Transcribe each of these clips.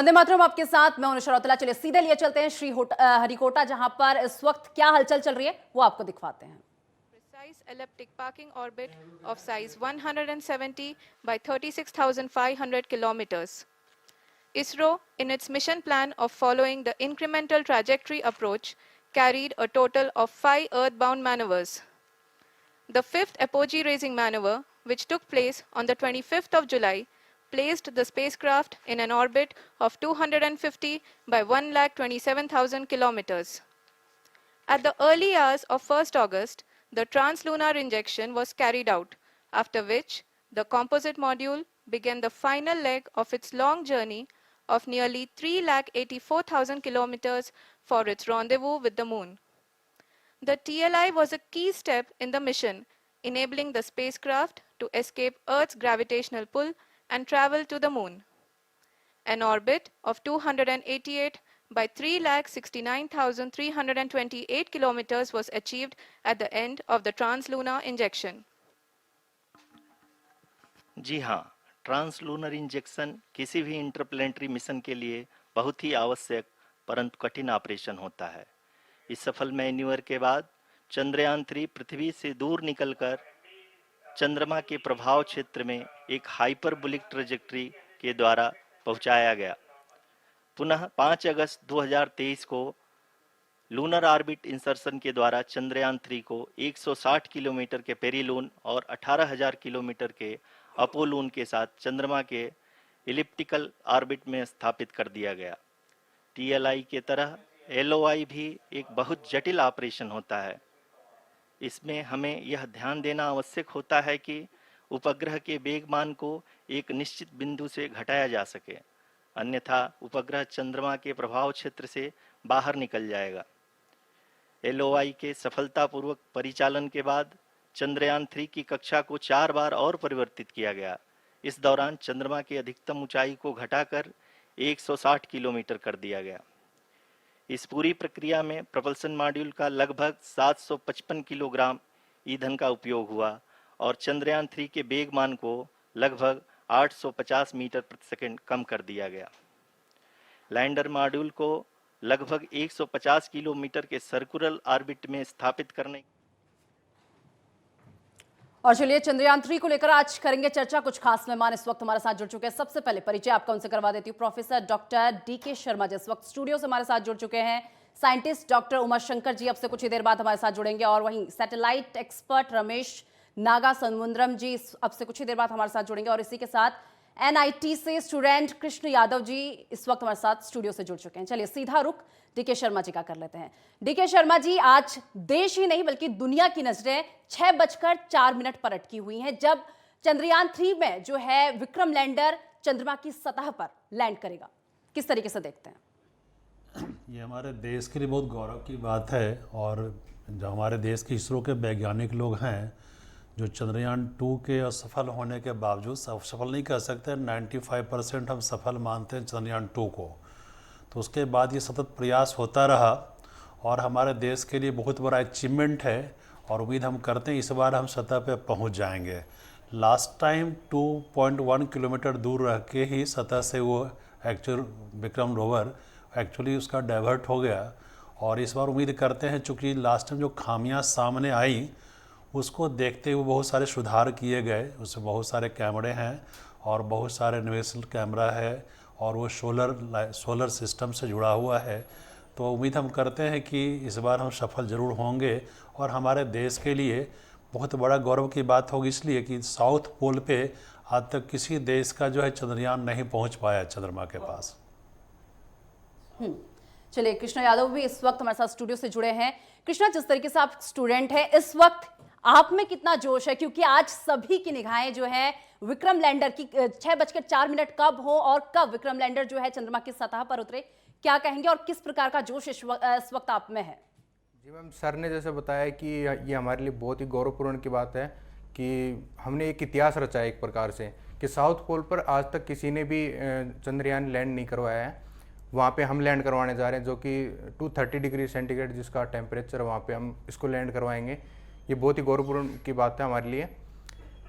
वंदे मातरम आपके साथ, मैं हूं शरौतला। चलिए सीधे लिए चलते हैं हरिकोटा, जहां पर इस वक्त क्या हलचल चल रही है वो आपको दिखवाते हैं। Precise elliptic parking orbit of size 170 by 36,500 kilometers. ISRO, in its mission plan of following the incremental trajectory approach, carried a total of 5 earthbound maneuvers. The fifth apogee raising maneuver, which took place on the 25th of July, placed the spacecraft in an orbit of 250 by 1,27,000 kilometers. At the early hours of 1st August, the translunar injection was carried out, after which the composite module began the final leg of its long journey of nearly 3,84,000 kilometers for its rendezvous with the Moon. The TLI was a key step in the mission, enabling the spacecraft to escape Earth's gravitational pull and travel to the Moon. An orbit of 288 by 3,69,328 kilometers was achieved at the end of the translunar injection. जी हाँ, translunar injection किसी भी interplanetary mission के लिए बहुत ही आवश्यक परंतु कठिन operation होता है। इस सफल मैन्यूवर के बाद चंद्रयान 3 पृथ्वी से दूर निकलकर चंद्रमा के प्रभाव क्षेत्र में एक हाइपरबोलिक ट्रेजेक्टरी के द्वारा पहुंचाया गया। पुनः 5 अगस्त 2023 को लूनर ऑर्बिट इंसर्शन के द्वारा चंद्रयान 3 को 160 किलोमीटर के पेरीलून और 18,000 किलोमीटर के अपोलून के साथ चंद्रमा के इलिप्टिकल ऑर्बिट में स्थापित कर दिया गया। टीएलआई के तरह एलओआई भी एक बहुत जटिल ऑपरेशन होता है। इसमें हमें यह ध्यान देना आवश्यक होता है कि उपग्रह के वेगमान को एक निश्चित बिंदु से घटाया जा सके, अन्यथा उपग्रह चंद्रमा के प्रभाव क्षेत्र से बाहर निकल जाएगा। एलओआई के सफलतापूर्वक परिचालन के बाद चंद्रयान 3 की कक्षा को 4 बार और परिवर्तित किया गया। इस दौरान चंद्रमा की अधिकतम ऊंचाई को घटाकर 160 किलोमीटर कर दिया गया। इस पूरी प्रक्रिया में प्रपल्सन मॉड्यूल का लगभग 755 किलोग्राम ईंधन का उपयोग हुआ और चंद्रयान 3 के वेगमान को लगभग 850 मीटर प्रति सेकंड कम कर दिया गया। लैंडर मॉड्यूल को लगभग 150 किलोमीटर के सर्कुलर ऑर्बिट में स्थापित करने। और चलिए चंद्रयान 3 को लेकर आज करेंगे चर्चा। कुछ खास मेहमान इस वक्त हमारे साथ जुड़ चुके हैं। सबसे पहले परिचय आपका उनसे करवा देती हूँ। Professor doctor DK Sharma ji इस वक्त स्टूडियो से हमारे साथ जुड़ चुके हैं। साइंटिस्ट डॉक्टर उमा शंकर जी अब से कुछ ही देर बाद हमारे साथ जुड़ेंगे। और वहीं सैटेलाइट एक्सपर्ट रमेश नागा समुद्रम जी अब से कुछ ही देर बाद हमारे साथ जुड़ेंगे। और इसी के साथ एनआईटी से स्टूडेंट कृष्ण यादव जी इस वक्त हमारे साथ स्टूडियो से जुड़ चुके हैं। चलिए सीधा रुख डीके शर्मा जी का कर लेते हैं। डीके शर्मा जी, आज देश ही नहीं बल्कि दुनिया की नजरें 6:04 पर अटकी हुई हैं जब चंद्रयान 3 में जो है विक्रम लैंडर चंद्रमा की सतह पर लैंड करेगा। किस तरीके से देखते हैं? ये हमारे देश के लिए बहुत गौरव की बात है। और जो हमारे देश के इसरो के वैज्ञानिक लोग हैं जो चंद्रयान 2 के असफल होने के बावजूद सफल नहीं कह सकते, 95% हम सफल मानते हैं चंद्रयान 2 को। तो उसके बाद ये सतत प्रयास होता रहा और हमारे देश के लिए बहुत बड़ा अचीवमेंट है और उम्मीद हम करते हैं इस बार हम सतह पे पहुंच जाएंगे। लास्ट टाइम 2.1 किलोमीटर दूर रह के ही सतह से वो एक्चुअल विक्रम रोवर एक्चुअली उसका डाइवर्ट हो गया। और इस बार उम्मीद करते हैं चूँकि लास्ट टाइम जो खामियां सामने आई उसको देखते हुए बहुत सारे सुधार किए गए। उसमें बहुत सारे कैमरे हैं और बहुत सारे नेविगेशन कैमरा है और वो सोलर सिस्टम से जुड़ा हुआ है। तो उम्मीद हम करते हैं कि इस बार हम सफल ज़रूर होंगे और हमारे देश के लिए बहुत बड़ा गौरव की बात होगी, इसलिए कि साउथ पोल पे आज तक किसी देश का जो है चंद्रयान नहीं पहुंच पाया चंद्रमा के पास। चलिए कृष्ण यादव भी इस वक्त हमारे साथ स्टूडियो से जुड़े हैं। कृष्णा, जिस तरीके से आप स्टूडेंट हैं, इस वक्त आप में कितना जोश है? क्योंकि आज सभी की निगाहें जो है विक्रम लैंडर की 6:04 कब हो और कब विक्रम लैंडर जो है चंद्रमा की सतह पर उतरे, क्या कहेंगे और किस प्रकार का जोश इस वक्त आप में है? जी मैम, सर ने जैसे बताया कि ये हमारे लिए बहुत ही गौरवपूर्ण की बात है कि हमने एक इतिहास रचा है एक प्रकार से कि साउथ पोल पर आज तक किसी ने भी चंद्रयान लैंड नहीं करवाया है। वहाँ पे हम लैंड करवाने जा रहे हैं, जो कि 230 डिग्री सेंटीग्रेड जिसका टेम्परेचर, वहाँ पे हम इसको लैंड करवाएंगे। ये बहुत ही गौरवपूर्ण की बात है हमारे लिए।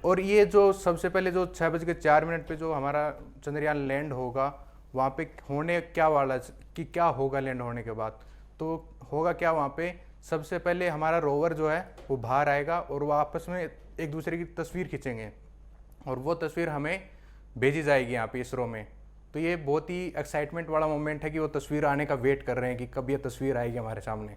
और ये जो सबसे पहले जो 6:04 पे जो हमारा चंद्रयान लैंड होगा वहाँ पे होने क्या वाला कि क्या होगा लैंड होने के बाद। तो होगा क्या वहाँ पे, सबसे पहले हमारा रोवर जो है वो बाहर आएगा और वो आपस में एक दूसरे की तस्वीर खींचेंगे और वो तस्वीर हमें भेजी जाएगी यहाँ पे इसरो में। तो ये बहुत ही एक्साइटमेंट वाला मोमेंट है कि वो तस्वीर आने का वेट कर रहे हैं कि कब ये तस्वीर आएगी हमारे सामने।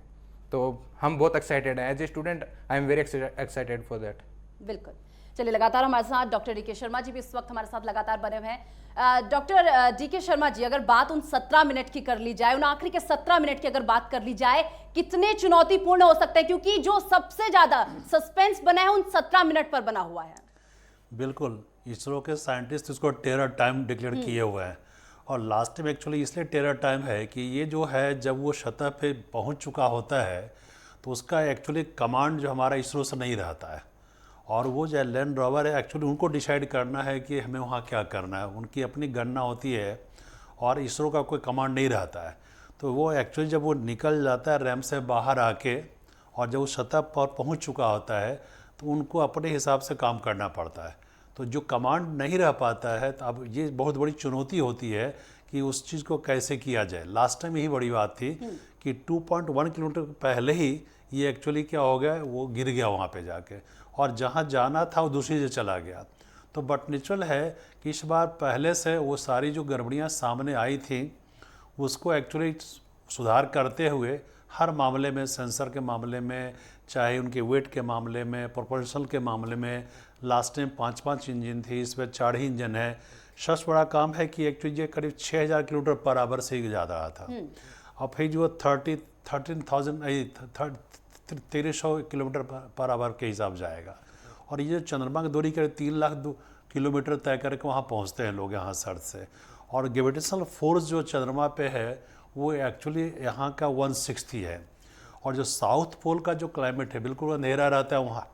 तो हम बहुत एक्साइटेड हैं। As a student I am very excited for that. बिल्कुल। चलिए, लगातार हमारे साथ डॉक्टर डी के शर्मा जी भी इस वक्त हमारे साथ लगातार बने हुए हैं। डॉक्टर डी के शर्मा जी, अगर बात उन 17 मिनट की कर ली जाए, उन आखिरी के 17 मिनट की अगर बात कर ली जाए, कितने चुनौतीपूर्ण हो सकते हैं? क्योंकि जो सबसे ज्यादा सस्पेंस बना है उन 17 मिनट पर बना हुआ है। बिल्कुल, इसरो के साइंटिस्ट इसको टेरर टाइम डिक्लेयर किए हुए हैं और लास्ट में एक्चुअली इसलिए टेरर टाइम है कि ये जो है जब वो सतह पे पहुंच चुका होता है तो उसका एक्चुअली कमांड जो हमारा इसरो से नहीं रहता है और वो जो लैंड रोवर है एक्चुअली उनको डिसाइड करना है कि हमें वहाँ क्या करना है। उनकी अपनी गणना होती है और इसरो का कोई कमांड नहीं रहता है। तो वो एक्चुअली जब वो निकल जाता है रैम से बाहर आके और जब वो सतह पर पहुँच चुका होता है तो उनको अपने हिसाब से काम करना पड़ता है। तो जो कमांड नहीं रह पाता है तो अब ये बहुत बड़ी चुनौती होती है कि उस चीज़ को कैसे किया जाए। लास्ट टाइम यही बड़ी बात थी कि 2.1 किलोमीटर पहले ही ये एक्चुअली क्या हो गया, वो गिर गया वहाँ पे जाके और जहाँ जाना था वो दूसरी जगह चला गया। तो बट नेचुरल है कि इस बार पहले से वो सारी जो गड़बड़ियाँ सामने आई थी उसको एक्चुअली सुधार करते हुए हर मामले में, सेंसर के मामले में, चाहे उनके वेट के मामले में, प्रोपोर्शनल के मामले में, लास्ट टाइम 5-5 इंजन थी, इसमें 4 ही इंजन है। सबसे बड़ा काम है कि एक्चुअली ये करीब 6000 किलोमीटर पर आवर से ही जा रहा था और फिर जो 1300 किलोमीटर पर आवर के हिसाब जाएगा और ये जो चंद्रमा की दूरी करीब 3 लाख किलोमीटर तय करके वहाँ पहुँचते हैं लोग यहाँ सर्च से। और ग्रेविटेशनल फोर्स जो चंद्रमा पे है वो एक्चुअली यहाँ का 160 है और जो साउथ पोल का जो क्लाइमेट है बिल्कुल अंधेरा रहता है, वहाँ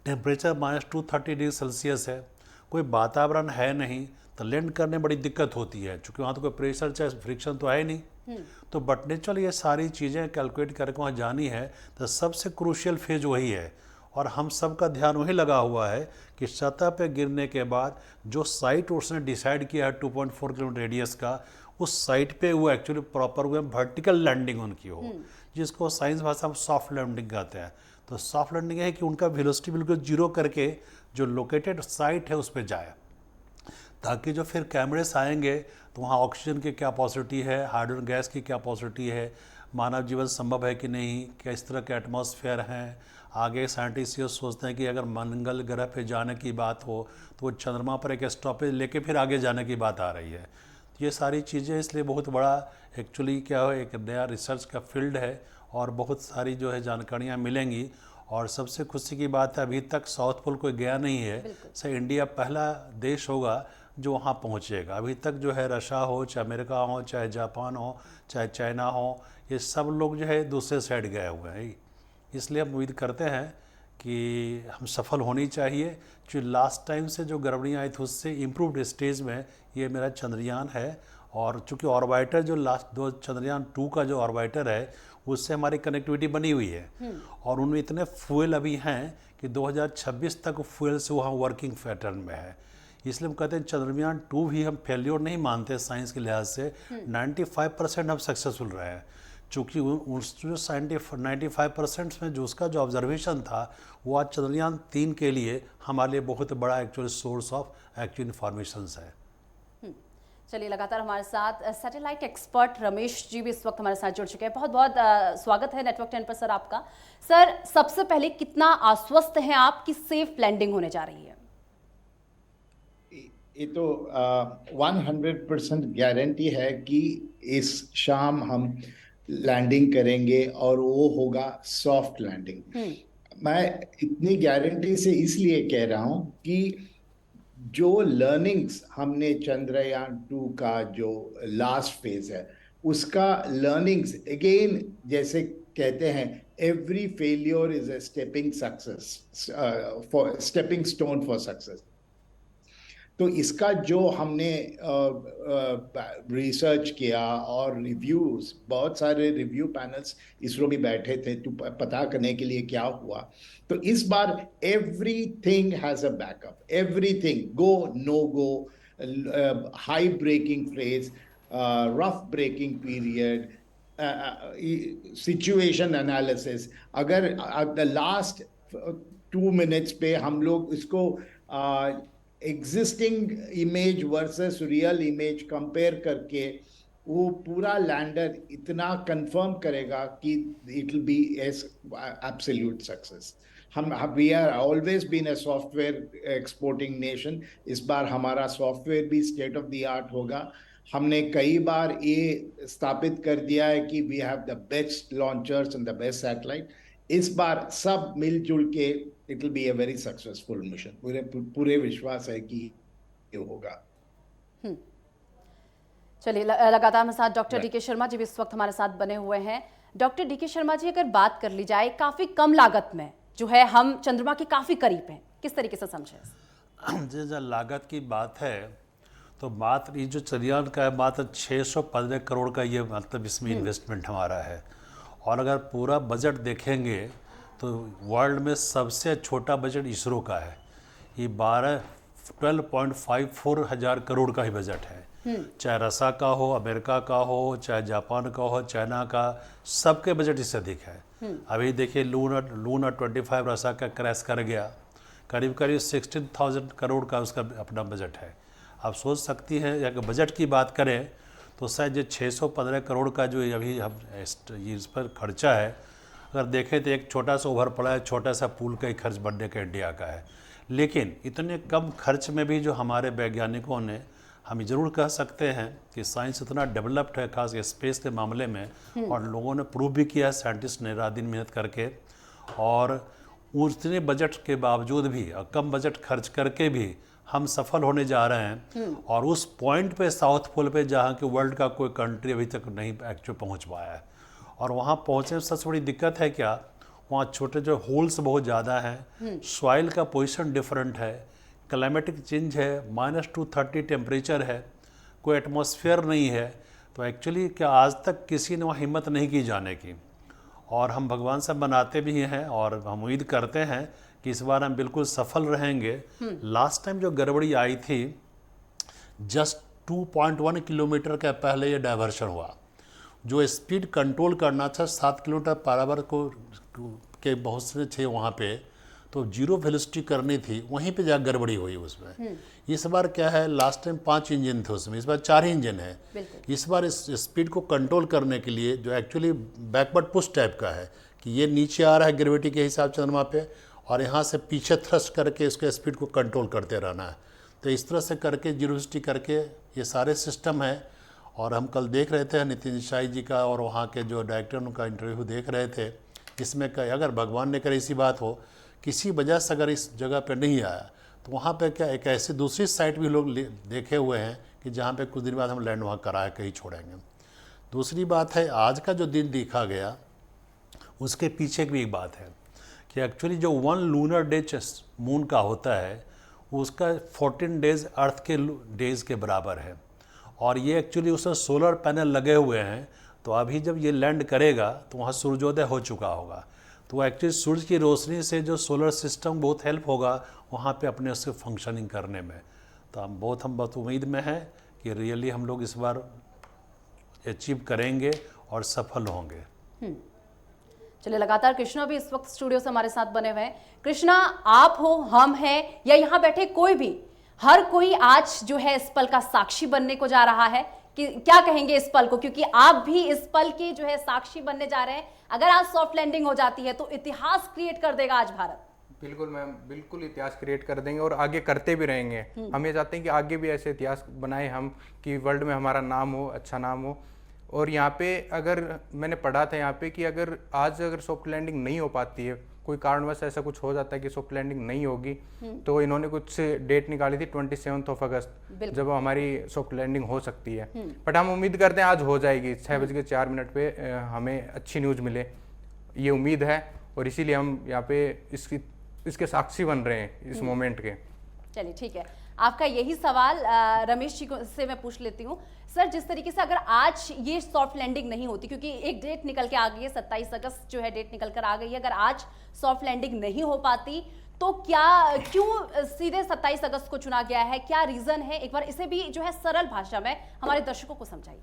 टेम्परेचर -230 डिग्री सेल्सियस है, कोई वातावरण है नहीं, तो लैंड करने में बड़ी दिक्कत होती है क्योंकि वहाँ तो कोई प्रेशर चाहे फ्रिक्शन तो है नहीं। तो बट नेचुरल ये सारी चीज़ें कैलकुलेट करके वहाँ जानी है। तो सबसे क्रूशियल फेज वही है और हम सब का ध्यान वही लगा हुआ है कि सतह पे गिरने के बाद जो साइट उसने डिसाइड किया है 2.4 किलोमीटर रेडियस का, उस साइट पे वो actually proper way vertical landing उनकी हो, जिसको साइंस भाषा में सॉफ्ट लैंडिंग कहते हैं। तो सॉफ्ट लैंडिंग है कि उनका वेलोसिटी बिल्कुल जीरो करके जो लोकेटेड साइट है उस पर जाए, ताकि जो फिर कैमरेस आएंगे तो वहाँ ऑक्सीजन की क्या पॉसिबिलिटी है, हाइड्रोजन गैस की क्या पॉसिबिलिटी है, मानव जीवन संभव है कि नहीं, किस तरह के एटमॉस्फेयर हैं। आगे साइंटिस्ट ये सोचते हैं कि अगर मंगल ग्रह पे जाने की बात हो तो वो चंद्रमा पर एक स्टॉपेज लेके फिर आगे जाने की बात आ रही है। ये सारी चीज़ें इसलिए बहुत बड़ा एक्चुअली क्या है, एक नया रिसर्च का फील्ड है और बहुत सारी जो है जानकारियाँ मिलेंगी। और सबसे खुशी की बात है अभी तक साउथ पोल कोई गया नहीं है, से इंडिया पहला देश होगा जो वहाँ पहुँचेगा। अभी तक जो है रशिया हो, चाहे अमेरिका हो, चाहे जापान हो, चाहे चाइना हो, ये सब लोग जो है दूसरे साइड गए हुए हैं। इसलिए हम उम्मीद करते हैं कि हम सफल होनी चाहिए। जो लास्ट टाइम से जो गड़बड़ियाँ आई थी उससे इम्प्रूव्ड स्टेज में ये मेरा चंद्रयान है। और चूँकि ऑर्बिटर जो लास्ट चंद्रयान 2 का जो ऑर्बिटर है उससे हमारी कनेक्टिविटी बनी हुई है और उनमें इतने फ्यूल अभी हैं कि 2026 तक फ्यूल से वहाँ वर्किंग पैटर्न में है। इसलिए हम कहते हैं चंद्रयान 2 भी हम फेल्योर नहीं मानते साइंस के लिहाज से। 95% हम सक्सेसफुल रहे हैं, चूँकि उस जो 95% में जो उसका जो ऑब्जर्वेशन था वो आज चंद्रयान 3 के लिए हमारे लिए बहुत बड़ा actual source of actual information है। चलिए, लगातार हमारे साथ सैटेलाइट एक्सपर्ट रमेश जी भी इस वक्त हमारे साथ जुड़ चुके हैं। बहुत बहुत स्वागत है नेटवर्क 10 पर सर आपका। सर, सबसे पहले कितना आश्वस्त हैं आप कि सेफ लैंडिंग होने जा रही है? ये तो 100% गारंटी है कि इस शाम हम लैंडिंग करेंगे और वो होगा सॉफ्ट लैंडिंग। मैं इतनी गारंटी से इसलिए कह रहा हूं कि जो लर्निंग्स हमने चंद्रयान 2 का जो लास्ट फेज है उसका लर्निंग्स अगेन, जैसे कहते हैं every failure is a stepping stone for success. तो इसका जो हमने रिसर्च किया और रिव्यूज, बहुत सारे रिव्यू पैनल्स इसरो में बैठे थे तो पता करने के लिए क्या हुआ। तो इस बार everything has a backup, everything, go no go, high braking phase, rough braking period, situation analysis. अगर the last 2 minutes पे हम लोग इसको existing image versus real image compare करके वो पूरा लैंडर इतना कंफर्म करेगा कि it will be as absolute success. हम we are always been a software exporting nation. इस बार हमारा सॉफ्टवेयर भी स्टेट ऑफ द आर्ट होगा. हमने कई बार ये स्थापित कर दिया है कि we have the best launchers and the best satellite. इस बार सब मिलजुल के it will be a very successful mission. पूरे विश्वास है कि ये होगा. चलिए, लगातार हमारे साथ डॉक्टर डीके शर्मा जी भी इस वक्त हमारे साथ बने हुए हैं. डॉक्टर डीके शर्मा जी, अगर बात कर ली जाए काफी कम लागत में जो है हम चंद्रमा के काफी करीब हैं, किस तरीके से समझें? जब लागत की बात है तो मात्र ये जो चंद्रयान का है मात्र 615 करोड़ का ये मतलब इसमें इन्वेस्टमेंट हमारा है. और अगर पूरा बजट देखेंगे तो वर्ल्ड में सबसे छोटा बजट इसरो का है. ये 12.54 हजार करोड़ का ही बजट है. चाहे रसा का हो, अमेरिका का हो, चाहे जापान का हो, चाइना का, सबके बजट इससे अधिक है. अभी देखिए लूना 25 रसा का क्रैश कर गया, करीब करीब 16,000 करोड़ का उसका अपना बजट है. आप सोच सकती हैं अगर बजट की बात करें तो शायद ये 615 करोड़ का जो अभी हम इस पर खर्चा है, अगर देखें तो एक छोटा सा ओवर पड़ा है, छोटा सा पुल का ही खर्च बनने का इंडिया का है. लेकिन इतने कम खर्च में भी जो हमारे वैज्ञानिकों ने, हम ज़रूर कह सकते हैं कि साइंस इतना डेवलप्ड है खास स्पेस के मामले में, और लोगों ने प्रूव भी किया है साइंटिस्ट ने रात दिन मेहनत करके. और उतने बजट के बावजूद भी और कम बजट खर्च करके भी हम सफल होने जा रहे हैं. और उस पॉइंट पे साउथ पोल पे जहाँ कि वर्ल्ड का कोई कंट्री अभी तक नहीं एक्चुअली पहुँच पाया है. और वहाँ पहुँचने में सबसे बड़ी दिक्कत है क्या, वहाँ छोटे जो होल्स बहुत ज़्यादा हैं, सॉइल का पोजीशन डिफरेंट है, क्लाइमेटिक चेंज है, -230 टेम्परेचर है, कोई एटमॉस्फेयर नहीं है. तो एक्चुअली क्या आज तक किसी ने वहाँ हिम्मत नहीं की जाने की. और हम भगवान से बनाते भी हैं और हम उम्मीद करते हैं कि इस बार हम बिल्कुल सफल रहेंगे. लास्ट टाइम जो गड़बड़ी आई थी, जस्ट 2.1 किलोमीटर का पहले ये डाइवर्शन हुआ. जो स्पीड कंट्रोल करना था 7 किलोमीटर पर आवर को के बहुत से थे वहाँ पे, तो जीरो वेलोसिटी करनी थी, वहीं पे जा गड़बड़ी हुई उसमें. इस बार क्या है, लास्ट टाइम 5 इंजन थे उसमें, इस बार 4 इंजन है. इस बार इस स्पीड को कंट्रोल करने के लिए जो एक्चुअली बैकवर्ड पुश टाइप का है कि ये नीचे आ रहा है ग्रेविटी के हिसाब से चंद्रमा पे, और यहाँ से पीछे थ्रस्ट करके इसके स्पीड को कंट्रोल करते रहना है. तो इस तरह से करके जीरो वेलोसिटी करके ये सारे सिस्टम है. और हम कल देख रहे थे नितिन देसाई जी का और वहाँ के जो डायरेक्टर उनका इंटरव्यू देख रहे थे. इसमें अगर भगवान ने करे ऐसी बात हो, किसी वजह से अगर इस जगह पे नहीं आया तो वहाँ पे क्या एक ऐसी दूसरी साइट भी लोग देखे हुए हैं कि जहाँ पे कुछ दिन बाद हम लैंड वहाँ कराए कहीं छोड़ेंगे. दूसरी बात है, आज का जो दिन देखा गया उसके पीछे भी एक बात है कि एक्चुअली जो 1 लूनर डे मून का होता है उसका 14 डेज अर्थ के डेज के बराबर है. और ये एक्चुअली उसमें सोलर पैनल लगे हुए हैं. तो अभी जब ये लैंड करेगा तो वहाँ सूर्योदय हो चुका होगा. तो एक्चुअली सूरज की रोशनी से जो सोलर सिस्टम बहुत हेल्प होगा वहाँ पे अपने उससे फंक्शनिंग करने में. तो हम बहुत उम्मीद में हैं कि रियली हम लोग इस बार अचीव करेंगे और सफल होंगे. चलिए, लगातार कृष्णा भी इस वक्त स्टूडियो से हमारे साथ बने हुए हैं. कृष्णा, आप हो, हम हैं, या यहाँ बैठे कोई भी, हर कोई आज जो है इस पल का साक्षी बनने को जा रहा है. कि क्या कहेंगे इस पल को, क्योंकि आप भी इस पल के जो है साक्षी बनने जा रहे हैं. अगर आज सॉफ्ट लैंडिंग हो जाती है तो इतिहास क्रिएट कर देगा आज भारत. बिल्कुल मैम, बिल्कुल इतिहास क्रिएट कर देंगे और आगे करते भी रहेंगे. हम ये चाहते हैं कि आगे भी ऐसे इतिहास बनाए हम, कि वर्ल्ड में हमारा नाम हो, अच्छा नाम हो. और यहाँ पे अगर मैंने पढ़ा था यहाँ पे कि अगर आज सॉफ्ट लैंडिंग नहीं हो पाती है, कोई कारणवश ऐसा कुछ हो जाता है कि सॉफ्ट लैंडिंग नहीं होगी, तो इन्होंने कुछ डेट निकाली थी 27 अगस्त, जब हमारी सॉफ्ट लैंडिंग हो सकती है. बट हम उम्मीद करते हैं आज हो जाएगी. 6:04 पे हमें अच्छी न्यूज़ मिले, ये उम्मीद है. और इसीलिए हम यहाँ पे इसके साक्षी बन रहे हैं इस मोमेंट के. चलिए, ठीक है. आपका यही सवाल रमेश जी से मैं पूछ लेती हूँ. सर, जिस तरीके से अगर आज ये सॉफ्ट लैंडिंग नहीं होती, क्योंकि एक डेट निकल के आ गई है, 27 अगस्त जो है डेट निकल कर आ गई है, अगर आज सॉफ्ट लैंडिंग नहीं हो पाती तो क्या क्यों सीधे 27 अगस्त को चुना गया है, क्या रीजन है? एक बार इसे भी जो है सरल भाषा में हमारे दर्शकों को समझाइए।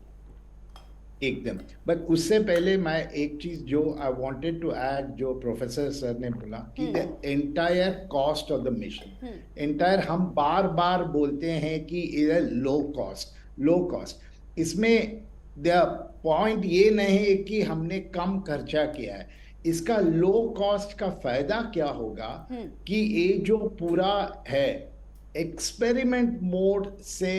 एकदम, बट उससे पहले मैं एक चीज जो आई वांटेड टू ऐड, जो प्रोफेसर सर ने बोला कि the entire cost of the mission, entire हम बार बार बोलते हैं कि इधर लो कॉस्ट, इसमें द पॉइंट ये नहीं है कि हमने कम खर्चा किया है, इसका लो कॉस्ट का फायदा क्या होगा कि ये जो पूरा है एक्सपेरिमेंट मोड से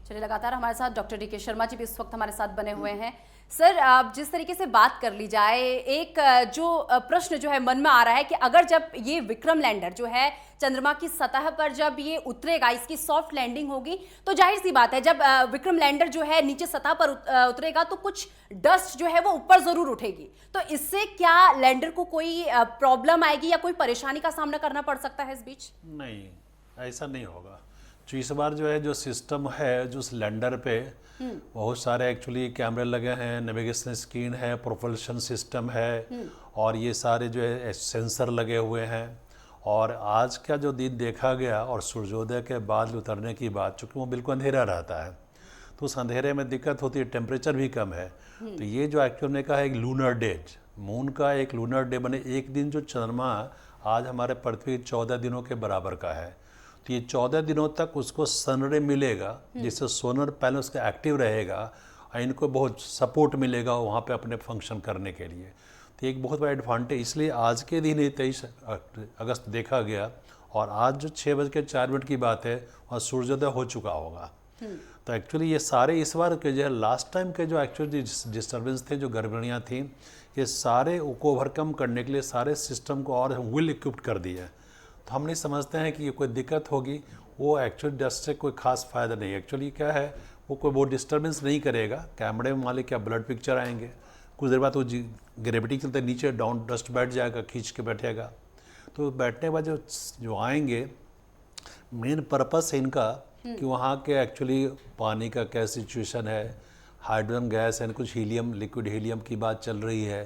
चलिए, लगातार हमारे साथ डॉक्टर डीके शर्मा जी भी इस वक्त हमारे साथ बने हुए हैं। सर, अब जिस तरीके से बात कर ली जाए, एक जो प्रश्न जो है मन में आ रहा है कि अगर जब ये विक्रम लैंडर जो है चंद्रमा की सतह पर जब ये उतरेगा, इसकी सॉफ्ट लैंडिंग होगी, तो जाहिर सी बात है जब विक्रम लैंडर जो है नीचे सतह पर उतरेगा तो कुछ डस्ट जो है वो ऊपर जरूर उठेगी। तो इससे क्या लैंडर को कोई प्रॉब्लम आएगी या कोई परेशानी का सामना करना पड़ सकता है इस बीच? नहीं, ऐसा नहीं होगा। जो इस बार जो है जो सिस्टम है, जो उस लैंडर पे बहुत सारे एक्चुअली कैमरे लगे हैं, नेविगेशन स्क्रीन है, प्रोपल्शन सिस्टम है, और ये सारे जो है सेंसर लगे हुए हैं। और आज का जो दिन देखा गया और सूर्योदय के बाद उतरने की बात, चूँकि वो बिल्कुल अंधेरा रहता है तो उस अंधेरे में दिक्कत होती है, टेम्परेचर भी कम है। तो ये जो एक्चुअल ने कहा एक लूनर डे, मून का एक लूनर डे बने, एक दिन जो चंद्रमा आज हमारे पृथ्वी 14 दिनों के बराबर का है, तो ये 14 दिनों तक उसको सनरे मिलेगा, जिससे सोलर पैनल उसका एक्टिव रहेगा और इनको बहुत सपोर्ट मिलेगा वहाँ पे अपने फंक्शन करने के लिए। तो एक बहुत बड़ा एडवांटेज, इसलिए आज के दिन ही 23 अगस्त देखा गया, और आज जो 6:04 की बात है वहाँ सूर्योदय हो चुका होगा। तो एक्चुअली ये सारे इस बार के जो है लास्ट टाइम के जो एक्चुअली डिस्टर्बेंस थे, जो गड़बड़ियाँ थी, ये सारे को ओवरकम करने के लिए सारे सिस्टम को और वेल इक्विप्ड कर दिया। तो हम नहीं समझते हैं कि ये कोई दिक्कत होगी। वो एक्चुअली डस्ट से कोई खास फ़ायदा नहीं है। एक्चुअली क्या है, वो कोई बहुत डिस्टर्बेंस नहीं करेगा। कैमरे में मान ली क्या ब्लड पिक्चर आएंगे, कुछ देर बाद वो ग्रेविटी के चलते नीचे डाउन डस्ट बैठ जाएगा, खींच के बैठेगा। तो बैठने के बाद जो आएंगे, मेन पर्पस है इनका कि वहाँ के एक्चुअली पानी का क्या सिचुएशन है, हाइड्रोजन गैस है, कुछ हीलियम, लिक्विड हीलियम की बात चल रही है।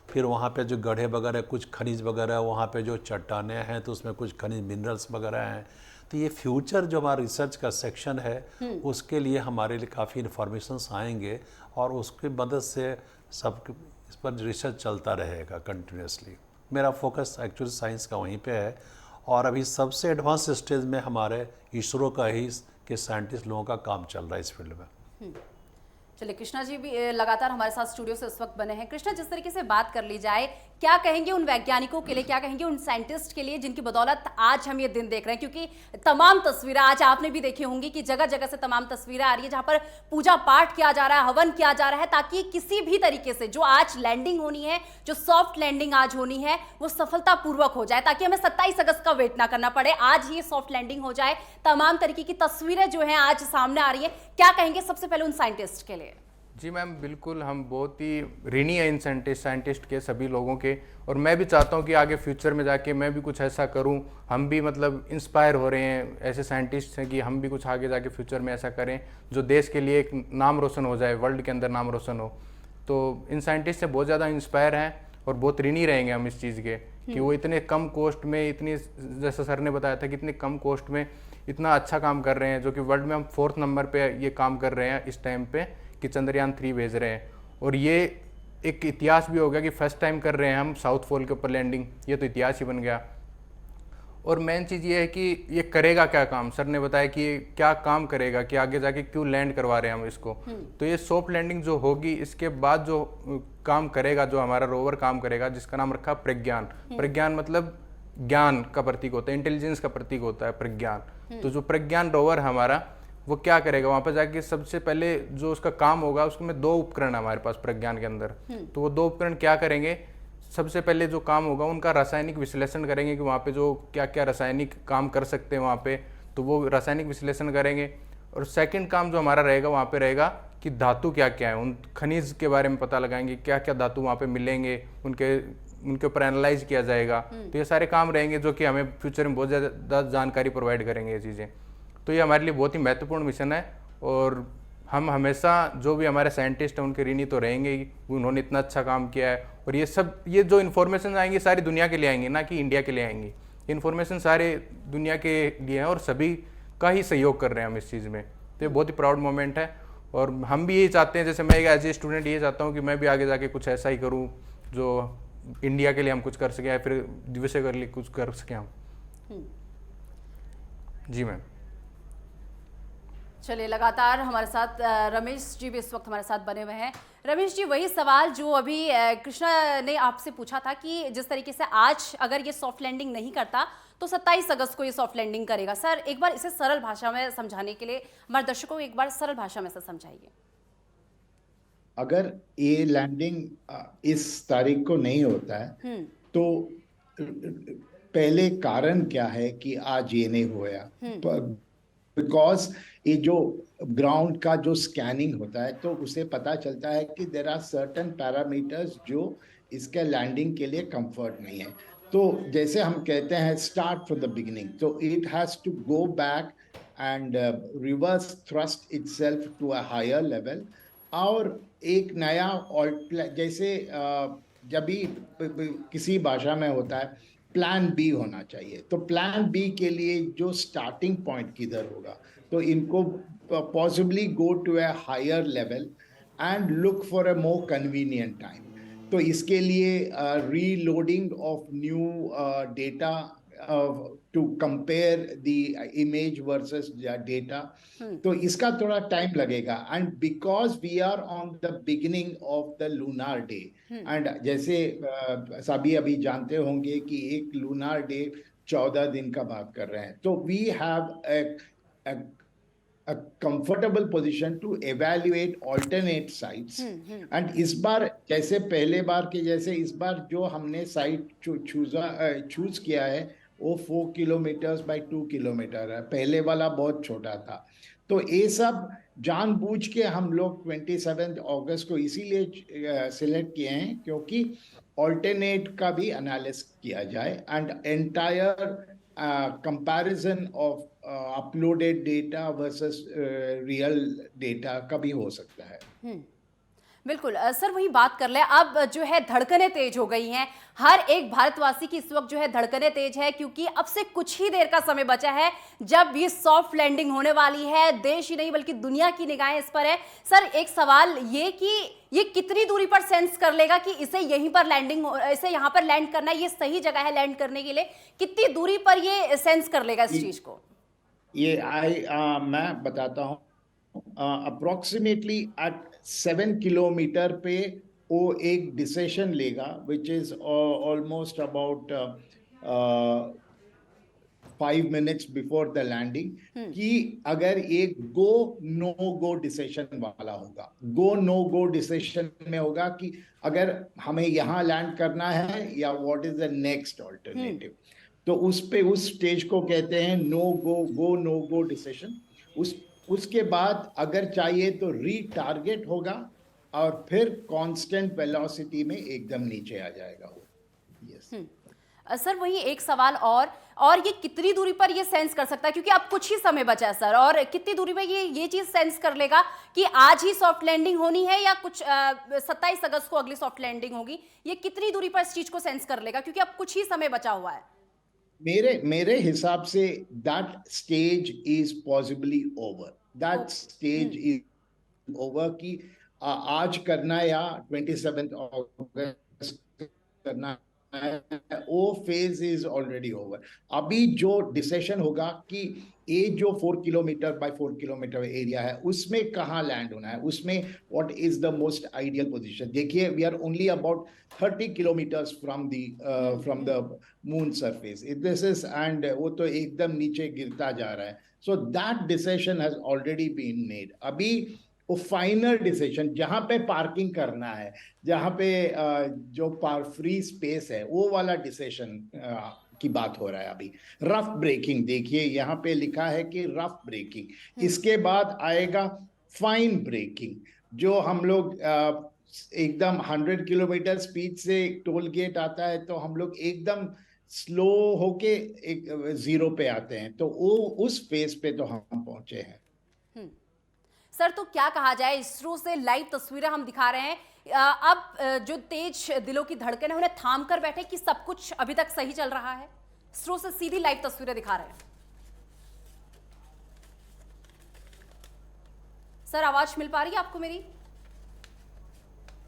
फिर वहाँ पे जो गड्ढे वगैरह, कुछ खनिज वगैरह, वहाँ पे जो चट्टानें हैं तो उसमें कुछ खनिज मिनरल्स वगैरह हैं। तो ये फ्यूचर जो हमारा रिसर्च का सेक्शन है उसके लिए हमारे लिए काफ़ी इन्फॉर्मेशंस आएंगे, और उसकी मदद से सब इस पर रिसर्च चलता रहेगा कंटिन्यूसली। मेरा फोकस एक्चुअली साइंस का वहीं पे है, और अभी सबसे एडवांस स्टेज में हमारे इसरो का ही के साइंटिस्ट लोगों का काम चल रहा है इस फील्ड में। चलिए, कृष्णा जी भी लगातार हमारे साथ स्टूडियो से इस वक्त बने हैं। कृष्णा, जिस तरीके से बात कर ली जाए, क्या कहेंगे उन वैज्ञानिकों के लिए, क्या कहेंगे उन साइंटिस्ट के लिए जिनकी बदौलत आज हम ये दिन देख रहे हैं? क्योंकि तमाम तस्वीरें आज आपने भी देखी होंगी कि जगह जगह से तमाम तस्वीरें आ रही है जहां पर पूजा पाठ किया जा रहा है, हवन किया जा रहा है, ताकि किसी भी तरीके से जो आज लैंडिंग होनी है, जो सॉफ्ट लैंडिंग आज होनी है, वो सफलतापूर्वक हो जाए, ताकि हमें 27 अगस्त का वेट ना करना पड़े, आज ही सॉफ्ट लैंडिंग हो जाए। तमाम तरीके की तस्वीरें जो है आज सामने आ रही है, क्या कहेंगे सबसे पहले उन साइंटिस्ट के लिए? जी मैम, बिल्कुल, हम बहुत ही ऋणी हैं इन साइंटिस्ट के, सभी लोगों के। और मैं भी चाहता हूं कि आगे फ्यूचर में जाके मैं भी कुछ ऐसा करूं। हम भी मतलब इंस्पायर हो रहे हैं, ऐसे साइंटिस्ट हैं कि हम भी कुछ आगे जाके फ्यूचर में ऐसा करें जो देश के लिए एक नाम रोशन हो जाए, वर्ल्ड के अंदर नाम रोशन हो। तो इन साइंटिस्ट से बहुत ज़्यादा इंस्पायर हैं और बहुत ऋणी रहेंगे हम इस चीज़ के कि वो इतने कम कॉस्ट में, इतनी, जैसा सर ने बताया था कि इतने कम कॉस्ट में इतना अच्छा काम कर रहे हैं, जो कि वर्ल्ड में हम 4th नंबर पर ये काम कर रहे हैं इस टाइम पर कि चंद्रयान 3 भेज रहे हैं। और ये एक इतिहास भी हो गया कि फर्स्ट टाइम कर रहे हैं हम साउथ पोल के ऊपर लैंडिंग, ये तो इतिहास ही बन गया। और मेन चीज़ ये है कि ये करेगा क्या काम, सर ने बताया कि ये क्या काम करेगा, कि आगे जाके क्यों लैंड करवा रहे हैं हम इसको। तो ये सॉफ्ट लैंडिंग जो होगी, इसके बाद जो काम करेगा, जो हमारा रोवर काम करेगा, जिसका नाम रखा प्रज्ञान। प्रज्ञान मतलब ज्ञान का प्रतीक होता है, इंटेलिजेंस का प्रतीक होता है प्रज्ञान। तो जो प्रज्ञान रोवर हमारा, वो क्या करेगा, वहाँ पर जाके सबसे पहले जो उसका काम होगा, उसमें 2 उपकरण हमारे पास प्रज्ञान के अंदर। तो वो 2 उपकरण क्या करेंगे, सबसे पहले जो काम होगा उनका रासायनिक विश्लेषण करेंगे कि वहाँ पे जो क्या क्या रासायनिक काम कर सकते हैं वहाँ पे, तो वो रासायनिक विश्लेषण करेंगे। और सेकंड काम जो हमारा रहेगा वहाँ पे रहेगा कि धातु क्या क्या है, उन खनिज के बारे में पता लगाएंगे, क्या क्या धातु वहाँ पे मिलेंगे, उनके ऊपर एनालाइज किया जाएगा। तो ये सारे काम रहेंगे जो कि हमें फ्यूचर में बहुत ज़्यादा जानकारी प्रोवाइड करेंगे ये चीज़ें। तो ये हमारे लिए बहुत ही महत्वपूर्ण मिशन है। और हम हमेशा जो भी हमारे साइंटिस्ट हैं उनके ऋणी तो रहेंगे ही, उन्होंने इतना अच्छा काम किया है। और ये जो इन्फॉर्मेशन आएंगी सारी दुनिया के लिए आएंगी, ना कि इंडिया के लिए आएंगी। इन्फॉर्मेशन सारे दुनिया के लिए है और सभी का ही सहयोग कर रहे हैं हम इस चीज़ में। तो ये बहुत ही प्राउड मोमेंट है और हम भी यही चाहते हैं, जैसे मैं एज ए स्टूडेंट ये चाहता हूँ कि मैं भी आगे जाके कुछ ऐसा ही करूँ जो इंडिया के लिए हम कुछ कर सकें या फिर विश्व के लिए कुछ कर सकें हम। जी मैम। चलिए, लगातार हमारे साथ रमेश जी भी इस वक्त हमारे साथ बने हुए हैं। रमेश जी, वही सवाल जो अभी कृष्णा ने आपसे पूछा था कि जिस तरीके से आज अगर ये सॉफ्ट लैंडिंग नहीं करता तो 27 अगस्त को ये सॉफ्ट लैंडिंग करेगा। सर, एक बार इसे सरल भाषा में समझाने के लिए हमारे दर्शकों को एक बार सरल भाषा में से समझाइए। अगर ये लैंडिंग इस तारीख को नहीं होता है तो पहले कारण क्या है कि आज ये नहीं हुआ? बिकॉज ये जो ग्राउंड का जो स्कैनिंग होता है तो उसे पता चलता है कि देर आर सर्टन पैरामीटर्स जो इसके लैंडिंग के लिए कंफर्ट नहीं है। तो जैसे हम कहते हैं स्टार्ट फ्रॉम द बिगिनिंग, तो it has to go back and reverse thrust itself to a higher level. और एक नया जैसे जब भी किसी भाषा में होता है प्लान बी होना चाहिए, तो प्लान बी के लिए जो स्टार्टिंग पॉइंट किधर होगा, तो इनको possibly go to a higher level and look for a more convenient time. तो इसके लिए reloading of new data to compare the image versus data, तो इसका थोड़ा टाइम लगेगा। And because we are on the beginning of the lunar day, and जैसे सभी अभी जानते होंगे कि एक लूनार डे 14 दिन का बात कर रहे हैं, तो we have a comfortable position to evaluate alternate sites। and इस बार जैसे पहले बार के जैसे इस बार जो हमने साइट चूज किया है वो 4 किलोमीटर बाय 2 किलोमीटर है, पहले वाला बहुत छोटा था। तो ये सब जानबूझ के हम लोग 27 अगस्त को इसीलिए सिलेक्ट किए हैं क्योंकि ऑल्टरनेट का भी एनालिसिस किया जाए and entire comparison of uploaded data versus real data का भी हो सकता है। बिल्कुल सर, वही बात कर ले। अब जो है धड़कनें तेज हो गई हैं, हर एक भारतवासी की इस वक्त जो है धड़कनें तेज है क्योंकि अब से कुछ ही देर का समय बचा है जब ये सॉफ्ट लैंडिंग होने वाली है। देश ही नहीं बल्कि दुनिया की निगाहें इस पर है। सर, एक सवाल ये कि ये कितनी दूरी पर सेंस कर लेगा कि इसे यहीं पर इसे यहाँ पर लैंड करना है, ये सही जगह है लैंड करने के लिए? कितनी दूरी पर ये सेंस कर लेगा इस चीज को? ये मैं बताता हूँ, अप्रोक्सीमेटली एट 7 किलोमीटर पे वो एक डिसीजन लेगा which is almost about 5 minutes before the landing कि अगर एक गो नो गो डिसीजन वाला होगा। गो नो गो डिसीजन में होगा कि अगर हमें यहाँ लैंड करना है या what is the next alternative. तो उस स्टेज को कहते हैं गो नो गो डिसीजन। उसके बाद अगर चाहिए तो रीटारगेट होगा और फिर कांस्टेंट वेलोसिटी में एकदम नीचे आ जाएगा वो। यस सर, वही एक सवाल और ये कितनी दूरी पर ये सेंस कर सकता है, क्योंकि अब कुछ ही समय बचा है सर, और कितनी दूरी पर ये चीज सेंस कर लेगा कि आज ही सॉफ्ट लैंडिंग होनी है या कुछ 27 अगस्त को अगली सॉफ्ट लैंडिंग होगी? ये कितनी दूरी पर इस चीज को सेंस कर लेगा क्योंकि अब कुछ ही समय बचा हुआ है? मेरे हिसाब say that stage is possibly over. That stage is over कि आज करना या 27 अगस्त करना, वो फेज इज ऑलरेडी ओवर। अभी जो डिसीजन होगा कि ये जो 4 किलोमीटर बाय 4 किलोमीटर एरिया है उसमें कहाँ लैंड होना है, उसमें what is the most ideal position. देखिए, we are only about 30 kilometres from the moon surface this is, and वो तो एकदम नीचे गिरता जा रहा है। So that decision has already been made. अभी वो फाइनल डिसीजन जहाँ पे पार्किंग करना है, जहाँ पे जो फ्री स्पेस है, वो वाला डिसीजन की बात हो रहा है अभी। रफ ब्रेकिंग, देखिए यहाँ पे लिखा है कि रफ ब्रेकिंग, इसके बाद आएगा फाइन ब्रेकिंग, जो हम लोग एकदम 100 किलोमीटर स्पीड से टोल गेट आता है तो हम लोग एकदम स्लो होके एक 0 पे आते हैं, तो वो उस फेज पे तो हम पहुंचे हैं। सर, तो क्या कहा जाए, इसरो से लाइव तस्वीरें हम दिखा रहे हैं। अब जो तेज दिलों की धड़कन है उन्हें थाम कर बैठे कि सब कुछ अभी तक सही चल रहा है। इसरो से सीधी लाइव तस्वीरें दिखा रहे हैं। सर, आवाज मिल पा रही है आपको मेरी?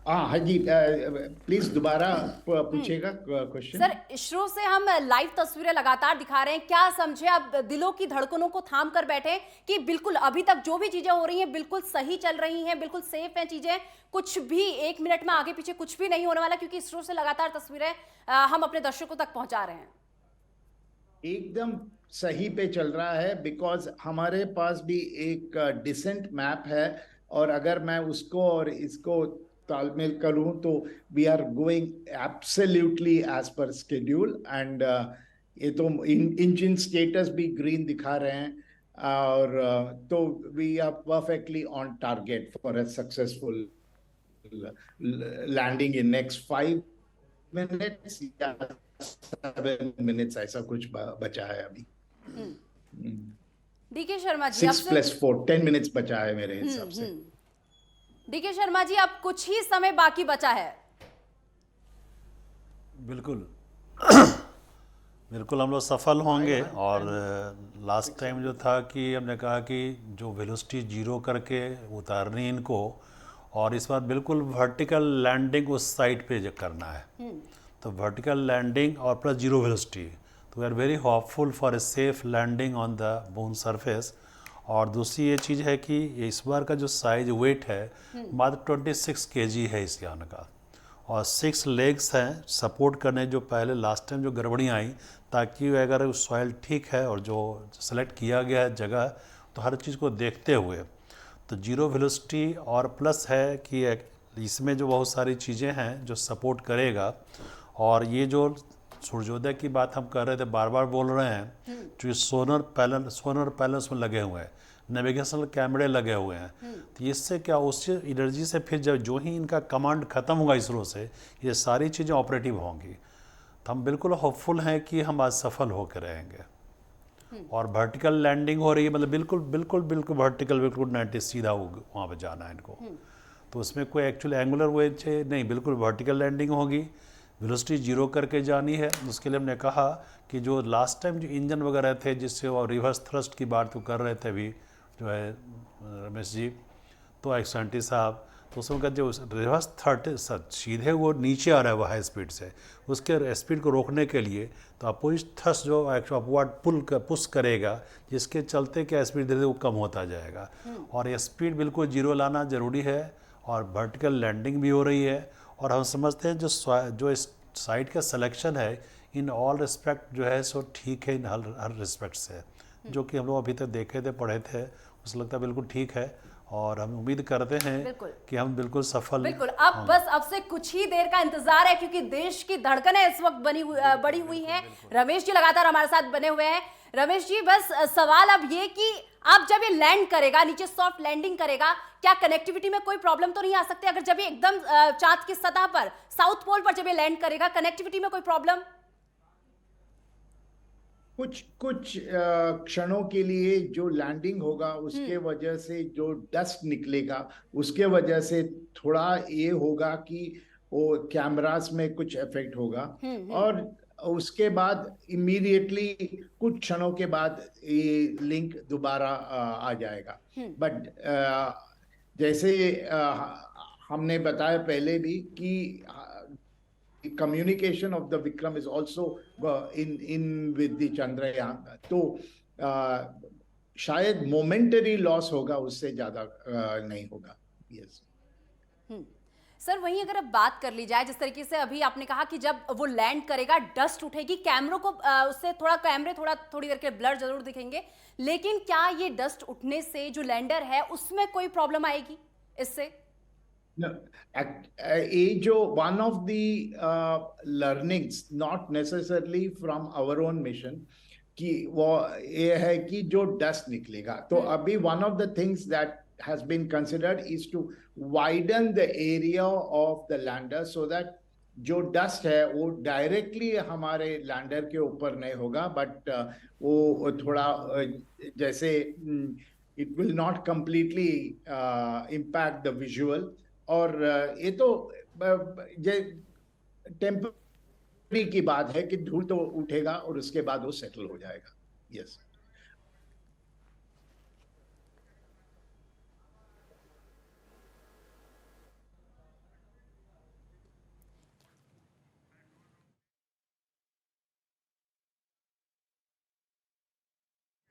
हाँ जी, प्लीज दोबारा पूछिएगा क्वेश्चन। सर, इसरो से हम लाइव तस्वीरें लगातार दिखा रहे हैं, क्या समझे अब दिलों की धड़कनों को थाम कर बैठे कि बिल्कुल अभी तक जो भी चीजें हो रही हैं बिल्कुल सही चल रही हैं, बिल्कुल सेफ हैं चीजें, कुछ भी एक मिनट में आगे पीछे कुछ भी नहीं होने वाला, क्योंकि इसरो से लगातार तस्वीरें हम अपने दर्शकों तक पहुंचा रहे हैं। एकदम सही पे चल रहा है, बिकॉज हमारे पास भी एक डिसेंट मैप है, और अगर मैं उसको और इसको तालमेल करूं तो we are going absolutely as per schedule. And ये तो इंजन स्टेटस भी ग्रीन दिखा रहे हैं, और तो we are perfectly on target for a successful landing in next 5 minutes या 7 मिनट्स, ऐसा कुछ बचा है अभी। डीके शर्मा जी, 6+4 10 मिनट्स बचा है मेरे हिसाब से। डीके शर्मा जी, अब कुछ ही समय बाकी बचा है। बिल्कुल बिल्कुल हम लोग सफल होंगे। और लास्ट टाइम जो था कि हमने कहा कि जो वेलोसिटी जीरो करके उतारनी इनको, और इस बार बिल्कुल वर्टिकल लैंडिंग उस साइड पे करना है। तो वर्टिकल लैंडिंग और प्लस जीरो वेलोसिटी, तो we are very hopeful for a safe landing on the moon surface. और दूसरी ये चीज़ है कि इस बार का जो साइज वेट है मात्र 26 kg है इस यान का, और 6 लेग्स हैं सपोर्ट करने, जो पहले लास्ट टाइम जो गड़बड़ियाँ आई, ताकि अगर सॉइल ठीक है और जो सेलेक्ट किया गया है जगह, तो हर चीज़ को देखते हुए तो जीरो वेलोसिटी और प्लस है कि इसमें जो बहुत सारी चीज़ें हैं जो सपोर्ट करेगा। और ये जो सूर्योदय की बात हम कर रहे थे, बार बार बोल रहे हैं, जो सोलर पैनल्स में लगे हुए हैं, नेविगेशनल कैमरे लगे हुए हैं, तो इससे क्या उस एनर्जी से फिर जब जो ही इनका कमांड ख़त्म होगा इसरो से, ये सारी चीज़ें ऑपरेटिव होंगी। तो हम बिल्कुल होपफुल हैं कि हम आज सफल होकर रहेंगे। और वर्टिकल लैंडिंग हो रही है, मतलब बिल्कुल बिल्कुल बिल्कुल वर्टिकल, बिल्कुल 90 सीधा वहाँ पर जाना है इनको। तो उसमें कोई एक्चुअली एंगुलर वे नहीं, बिल्कुल वर्टिकल लैंडिंग होगी, वेलोसिटी जीरो करके जानी है। उसके लिए हमने कहा कि जो लास्ट टाइम जो इंजन वगैरह थे जिससे वो रिवर्स थ्रस्ट की बात तो कर रहे थे अभी जो है रमेश जी, तो एक साइंटिस्ट साहब, तो उसमें कहा जो रिवर्स थ्रस्ट सीधे वो नीचे आ रहा है वो हाई स्पीड से, उसके स्पीड को रोकने के लिए तो अपोजिट थ्रस्ट जो अपवर्ड पुश करेगा, जिसके चलते क्या स्पीड धीरे धीरे वो कम होता जाएगा। और ये स्पीड बिल्कुल जीरो लाना ज़रूरी है, और वर्टिकल लैंडिंग भी हो रही है। और हम समझते हैं जो इस साइट का सिलेक्शन है इन ऑल रिस्पेक्ट जो है सो ठीक है, इन हर रिस्पेक्ट से, जो कि हम लोग अभी तक देखे थे, पढ़े थे, उससे लगता है बिल्कुल ठीक है। और हम उम्मीद करते हैं कि हम बिल्कुल सफल। बिल्कुल, अब बस अब से कुछ ही देर का इंतजार है, क्योंकि देश की धड़कनें इस वक्त बढ़ी हुई हैं। रमेश जी लगातार हमारे साथ बने हुए हैं। रमेश जी, बस सवाल अब ये कि अब जब ये लैंड करेगा, नीचे सॉफ्ट लैंडिंग करेगा, क्या कनेक्टिविटी में कोई प्रॉब्लम तो नहीं आ सकती? अगर जब ये एकदम चांद की सतह पर, साउथ पोल पर जब ये लैंड करेगा, कनेक्टिविटी में कोई प्रॉब्लम? कुछ क्षणों के लिए जो लैंडिंग होगा उसके वजह से जो डस्ट निकलेगा, उसके वजह से थोड़ा ये होगा कि वो कैमरास में कुछ इफेक्ट होगा। और उसके बाद इमीडिएटली कुछ क्षणों के बाद ये लिंक दोबारा आ जाएगा। बट जैसे हमने बताया पहले भी कि communication of the Vikram is also in with the Chandrayaan, तो शायद मोमेंटरी लॉस होगा, उससे ज्यादा नहीं होगा। यस सर, वहीं अगर अब बात कर ली जाए, जिस तरीके से अभी आपने कहा कि जब वो लैंड करेगा डस्ट उठेगी, कैमरों को उससे थोड़ी देर के ब्लर जरूर दिखेंगे, लेकिन क्या ये डस्ट उठने से जो लैंडर है उसमें कोई प्रॉब्लम आएगी इससे? ये जो one of the learnings not necessarily from our own mission कि वो ये है कि जो डस्ट निकलेगा, तो अभी one of the things that has been considered is to widen the area of the lander so that जो डस्ट है वो डायरेक्टली हमारे लैंडर के ऊपर नहीं होगा, बट वो थोड़ा जैसे it will not completely impact the visual. और ये तो टेम्पररी की बात है कि धूल तो उठेगा और उसके बाद वो सेटल हो जाएगा। यस।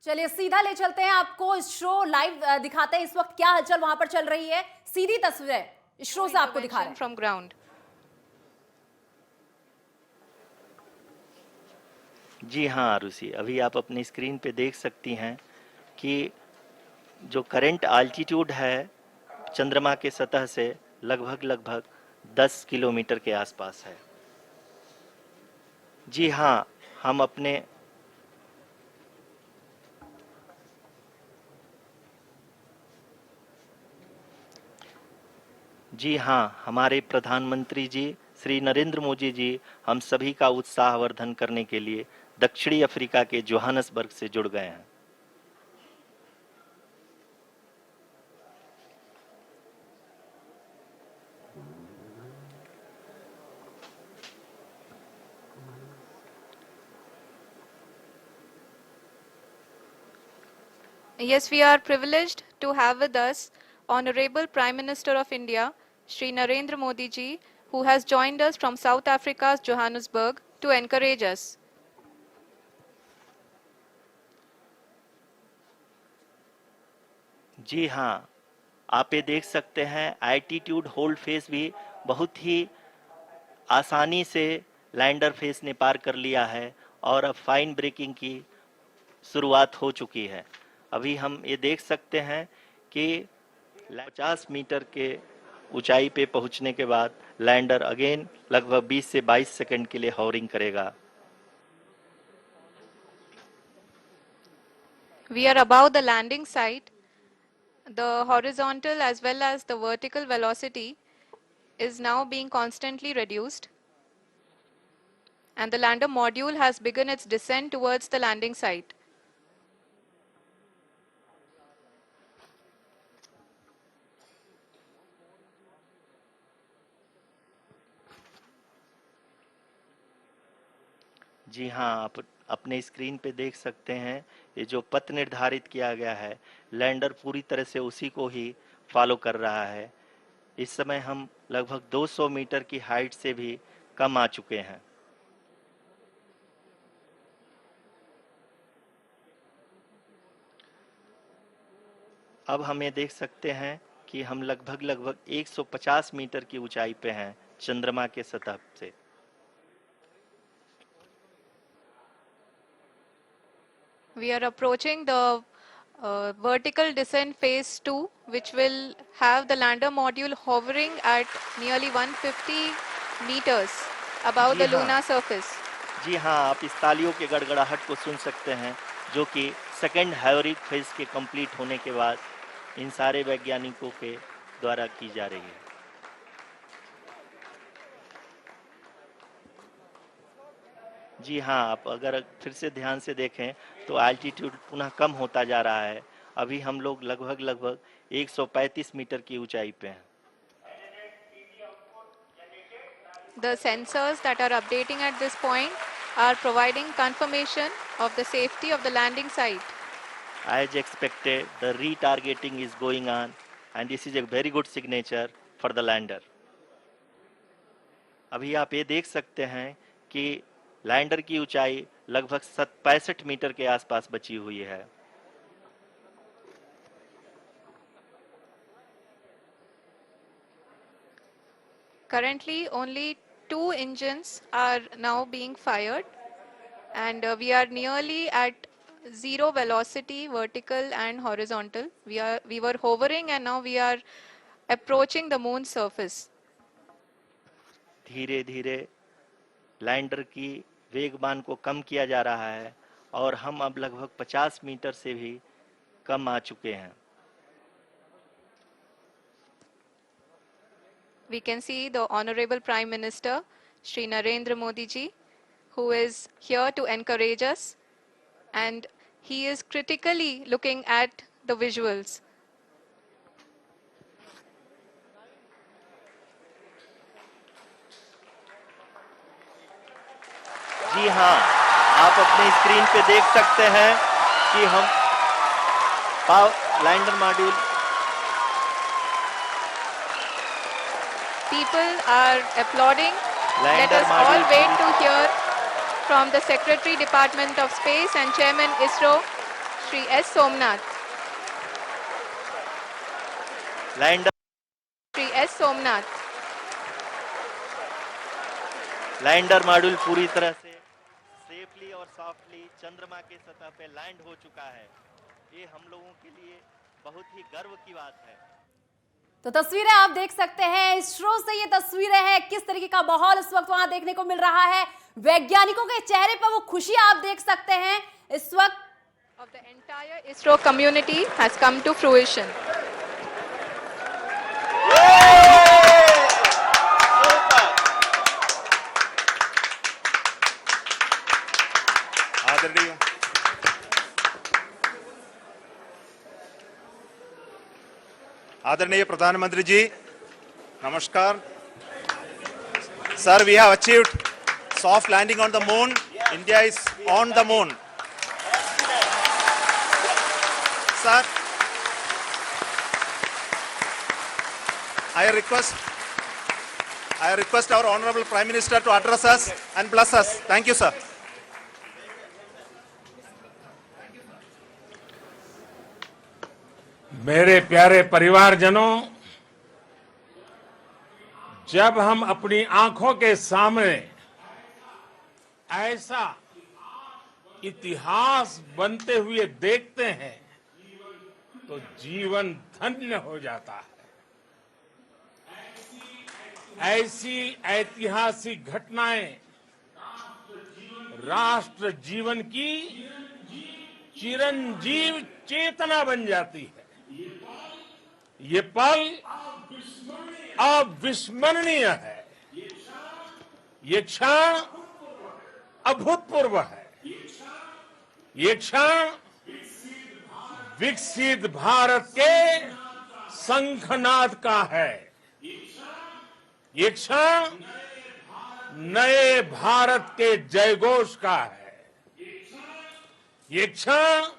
चलिए सीधा ले चलते हैं आपको, इसरो लाइव दिखाते हैं इस वक्त क्या हलचल वहां पर चल रही है। सीधी तस्वीरें इसरो से आपको दिखा रहे हैं। From ground. जी हाँ आरुषि, अभी आप अपनी स्क्रीन पे देख सकती हैं कि जो करंट आल्टीट्यूड है चंद्रमा के सतह से लगभग 10 किलोमीटर के आसपास है। जी हाँ, हम अपने जी हाँ, हमारे प्रधानमंत्री जी श्री नरेंद्र मोदी जी हम सभी का उत्साहवर्धन करने के लिए दक्षिणी अफ्रीका के जोहानसबर्ग से जुड़ गए हैं। Yes, we are privileged to have with us Honorable Prime Minister of India, Shri Narendra Modi ji, who has joined us from South Africa's Johannesburg to encourage us. जी हाँ, आप ये देख सकते हैं एल्टीट्यूड होल्ड फेस भी बहुत ही आसानी से लैंडर फेस ने पार कर लिया है और अब फाइन ब्रेकिंग की शुरुआत हो चुकी है। अभी हम ये देख सकते हैं कि 50 मीटर के ऊंचाई पे पहुंचने के बाद लैंडर अगेन लगभग 20 से 22 सेकंड के लिए हॉवरिंग करेगा। We are above the landing site. The horizontal as well as the vertical velocity is now being constantly reduced. And the lander module has begun its descent towards the landing site. जी हाँ, आप अपने screen पे देख सकते हैं ये जो पथ निर्धारित किया गया है लैंडर पूरी तरह से उसी को ही फॉलो कर रहा है। इस समय हम लगभग 200 मीटर की हाइट से भी कम आ चुके हैं। अब हम ये देख सकते हैं कि हम लगभग 150 मीटर की ऊंचाई पे हैं चंद्रमा के सतह से। We are approaching the vertical descent phase 2, which will have the lander module hovering at nearly 150 meters above the जी हाँ। lunar surface. जी हाँ, आप इस तालियों के गड़गड़ाहट को सुन सकते हैं जो कि सेकेंड हाइवरिक फेज के कंप्लीट होने के बाद इन सारे वैज्ञानिकों के द्वारा की जा रही है। जी हाँ, आप अगर फिर से ध्यान से देखें तो एल्टीट्यूड पुनः कम होता जा रहा है। अभी हम लोग लगभग 135 मीटर की ऊंचाई पे हैं। The sensors that are updating at this point are providing confirmation of the safety of the landing site. As expected, the retargeting is going on and this is a very good signature for the lander. अभी आप ये देख सकते हैं कि lander की ऊंचाई लगभग 65 मीटर के आसपास बची हुई है। Currently, only 2 engines are now being fired, and we are nearly at zero velocity, vertical and horizontal. We were hovering, and now we are approaching the moon's surface. धीरे धीरे लैंडर की वेगमान को कम किया जा रहा है और हम अब लगभग 50 मीटर से भी कम आ चुके हैं। We can see the Honorable Prime Minister, Shri Narendra Modi ji, who is here to encourage us, and he is critically looking at the visuals. जी हाँ, आप अपने स्क्रीन पे देख सकते हैं कि हम lander module People are applauding. Let Lander us all module. wait to hear from the Secretary, Department of Space and Chairman ISRO, Shri S. Somnath. Lander Shri S. Somnath. Lander module पूरी तरह से safely और softly चंद्रमा के सतह पे land हो चुका है। ये हम लोगों के लिए बहुत ही गर्व की बात है। तो तस्वीरें आप देख सकते हैं, इसरो से ये तस्वीरें हैं, किस तरीके का माहौल इस वक्त वहां देखने को मिल रहा है। वैज्ञानिकों के चेहरे पर वो खुशी आप देख सकते हैं इस वक्त। Of the entire ISRO community has come to fruition. आदरणीय आदरणीय प्रधानमंत्री जी, नमस्कार। Sir, we have achieved soft landing on the moon. India is on the moon. Sir, I request our Honorable Prime Minister to address us and bless us. Thank you, sir. मेरे प्यारे परिवारजनों, जब हम अपनी आंखों के सामने ऐसा इतिहास बनते हुए देखते हैं तो जीवन धन्य हो जाता है। ऐसी ऐतिहासिक घटनाएं राष्ट्र जीवन की चिरंजीव चेतना बन जाती है। ये पल अविस्मरणीय है, ये क्षण अभूतपूर्व है, ये क्षण विकसित भारत के शंखनाद का है, ये क्षण नए भारत के जयघोष का है, ये क्षण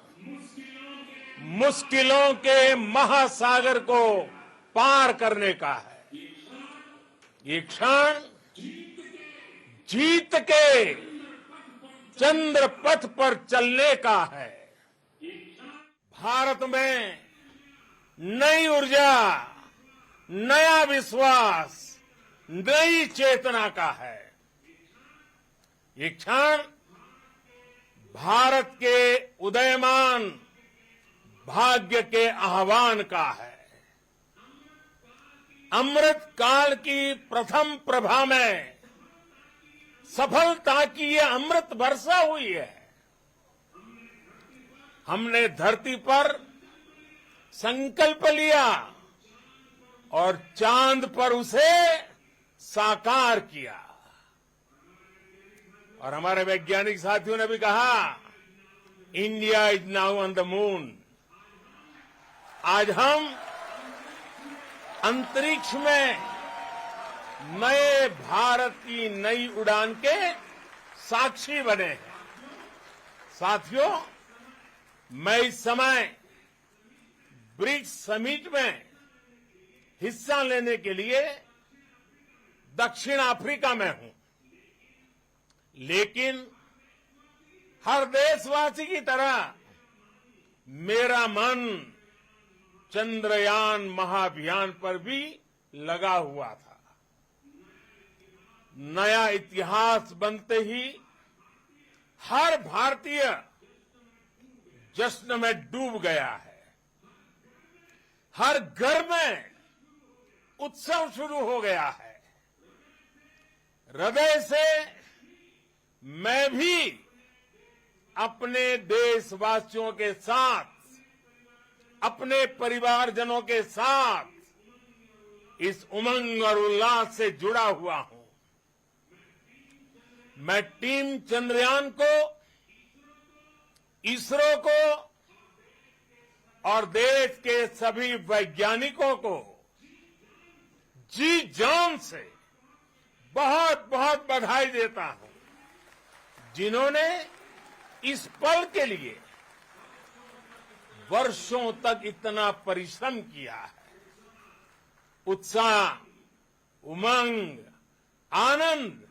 मुश्किलों के महासागर को पार करने का है, ये क्षण जीत के चंद्र पथ पर चलने का है। भारत में नई ऊर्जा, नया विश्वास, नई चेतना का है। ये क्षण भारत के उदयमान भाग्य के आह्वान का है। अमृत काल की प्रथम प्रभा में सफलता की ये अमृत वर्षा हुई है। हमने धरती पर संकल्प लिया और चांद पर उसे साकार किया। और हमारे वैज्ञानिक साथियों ने भी कहा, India is now on the moon. आज हम अंतरिक्ष में नए भारत की नई उड़ान के साक्षी बने हैं। साथियों, मैं इस समय ब्रिक्स समिट में हिस्सा लेने के लिए दक्षिण अफ्रीका में हूं, लेकिन हर देशवासी की तरह मेरा मन चंद्रयान महाअभियान पर भी लगा हुआ था। नया इतिहास बनते ही हर भारतीय जश्न में डूब गया है। हर घर में उत्सव शुरू हो गया है। हृदय से मैं भी अपने देशवासियों के साथ, अपने परिवारजनों के साथ इस उमंग और उल्लास से जुड़ा हुआ हूं। मैं टीम चंद्रयान को, इसरो को और देश के सभी वैज्ञानिकों को जी जान से बहुत बहुत बधाई देता हूं, जिन्होंने इस पल के लिए वर्षों तक इतना परिश्रम किया है। उत्साह, उमंग, आनंद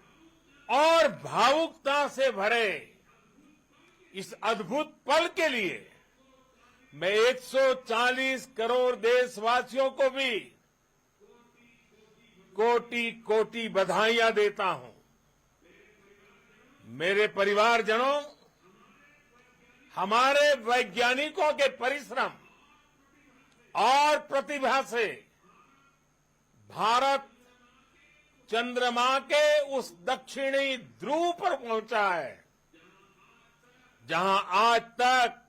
और भावुकता से भरे इस अद्भुत पल के लिए मैं 140 करोड़ देशवासियों को भी कोटि कोटि बधाइयां देता हूं। मेरे परिवारजनों, हमारे वैज्ञानिकों के परिश्रम और प्रतिभा से भारत चंद्रमा के उस दक्षिणी ध्रुव पर पहुंचा है, जहां आज तक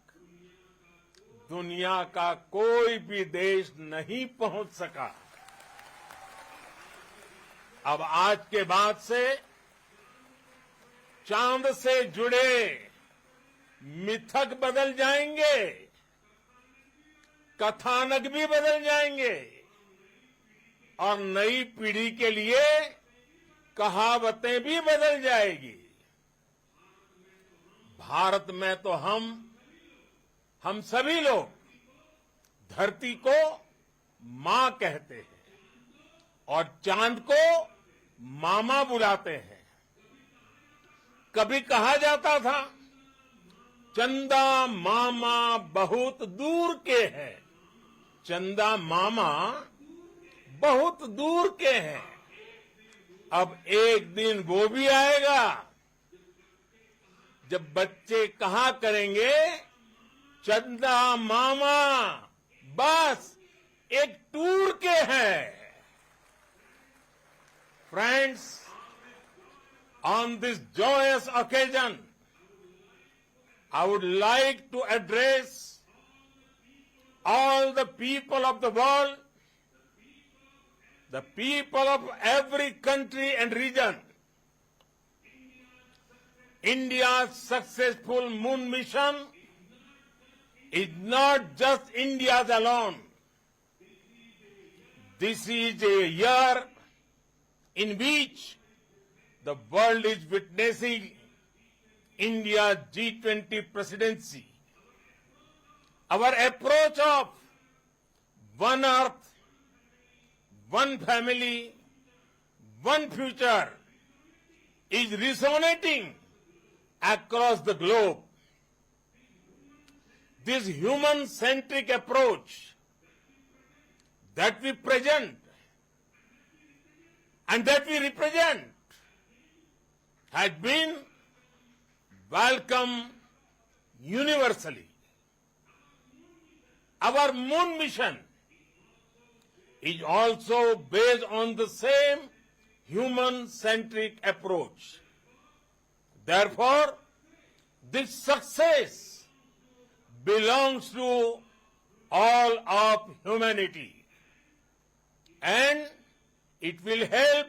दुनिया का कोई भी देश नहीं पहुंच सका। अब आज के बाद से चांद से जुड़े मिथक बदल जाएंगे, कथानक भी बदल जाएंगे और नई पीढ़ी के लिए कहावतें भी बदल जाएगी। भारत में तो हम सभी लोग धरती को मां कहते हैं और चांद को मामा बुलाते हैं। कभी कहा जाता था, चंदा मामा बहुत दूर के हैं। चंदा मामा बहुत दूर के हैं। अब एक दिन वो भी आएगा जब बच्चे कहा करेंगे, चंदा मामा बस एक टूर के हैं। Friends, on this joyous occasion, I would like to address all the people of the world, the people of every country and region. India's successful moon mission is not just India's alone. This is a year in which the world is witnessing India's G20 presidency. Our approach of one earth, one family, one future is resonating across the globe. This human-centric approach that we present and that we represent has been welcomed universally. Our moon mission is also based on the same human-centric approach. Therefore, this success belongs to all of humanity, and it will help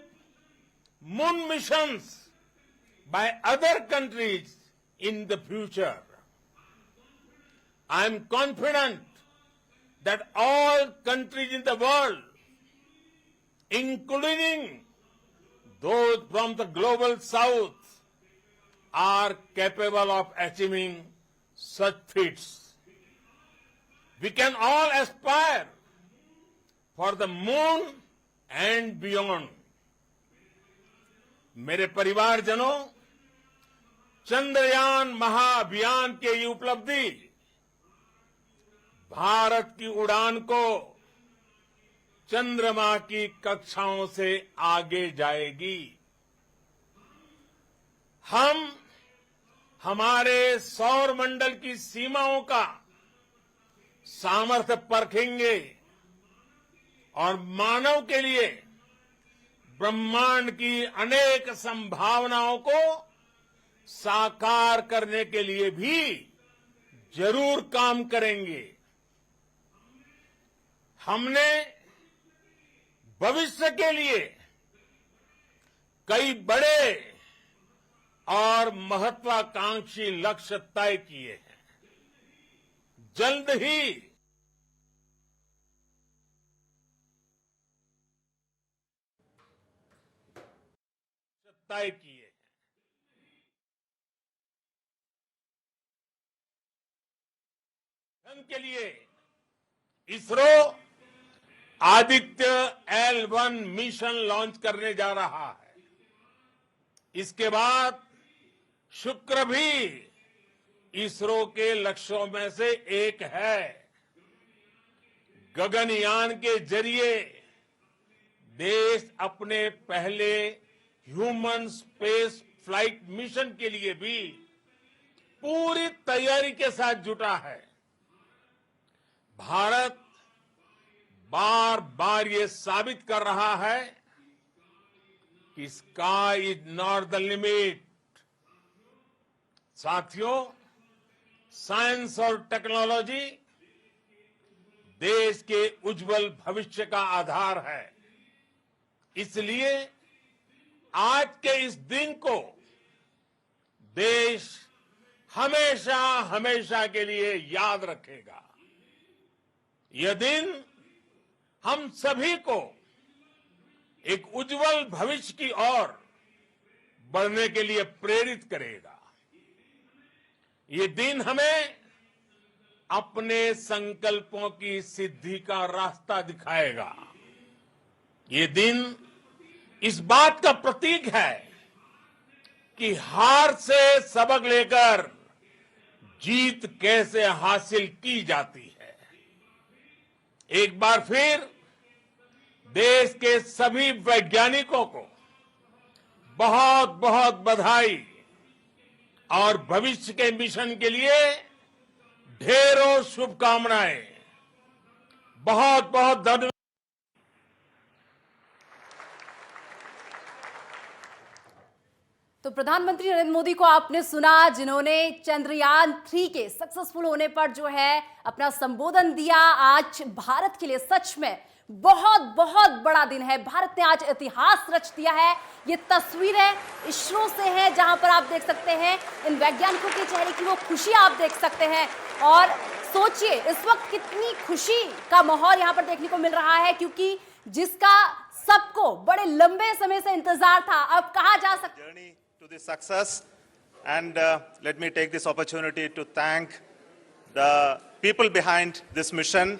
moon missions by other countries in the future. I am confident that all countries in the world, including those from the global south, are capable of achieving such feats. We can all aspire for the moon and beyond. मेरे परिवारजनों, चंद्रयान महाअभियान की ये उपलब्धि भारत की उड़ान को चंद्रमा की कक्षाओं से आगे जाएगी। हम हमारे सौर मंडल की सीमाओं का सामर्थ्य परखेंगे और मानव के लिए ब्रह्मांड की अनेक संभावनाओं को साकार करने के लिए भी जरूर काम करेंगे। हमने भविष्य के लिए कई बड़े और महत्वाकांक्षी लक्ष्य तय किए हैं। जल्द ही तय किए हैं। के लिए ISRO Aditya L1 mission launch करने जा रहा है। इसके बाद शुक्र भी इसरो के लक्ष्यों में से एक है। गगनयान के जरिए देश अपने पहले ह्यूमन स्पेस फ्लाइट मिशन के लिए भी पूरी तैयारी के साथ जुटा है। भारत बार बार ये साबित कर रहा है कि sky is not the limit. साथियों, साइंस और टेक्नोलॉजी देश के उज्जवल भविष्य का आधार है। इसलिए आज के इस दिन को देश हमेशा हमेशा के लिए याद रखेगा। यह दिन हम सभी को एक उज्जवल भविष्य की ओर बढ़ने के लिए प्रेरित करेगा। ये दिन हमें अपने संकल्पों की सिद्धि का रास्ता दिखाएगा। ये दिन इस बात का प्रतीक है कि हार से सबक लेकर जीत कैसे हासिल की जाती है। एक बार फिर देश के सभी वैज्ञानिकों को बहुत बहुत बधाई और भविष्य के मिशन के लिए ढेरों शुभकामनाएं। बहुत बहुत धन्यवाद। तो प्रधानमंत्री नरेंद्र मोदी को आपने सुना, जिन्होंने चंद्रयान 3 के सक्सेसफुल होने पर जो है अपना संबोधन दिया। आज भारत के लिए सच में बहुत बहुत बड़ा दिन है। भारत ने आज इतिहास रच दिया है। ये तस्वीरें इसरो से हैं, जहां पर आप देख सकते हैं इन वैज्ञानिकों के चेहरे की वो खुशी आप देख सकते हैं। और सोचिए इस वक्त कितनी खुशी का माहौल यहां पर देखने को मिल रहा है, क्योंकि जिसका सबको बड़े लंबे समय से इंतजार था, अब कहा जा सकता है to this success. And let me take this opportunity to thank the people behind this mission.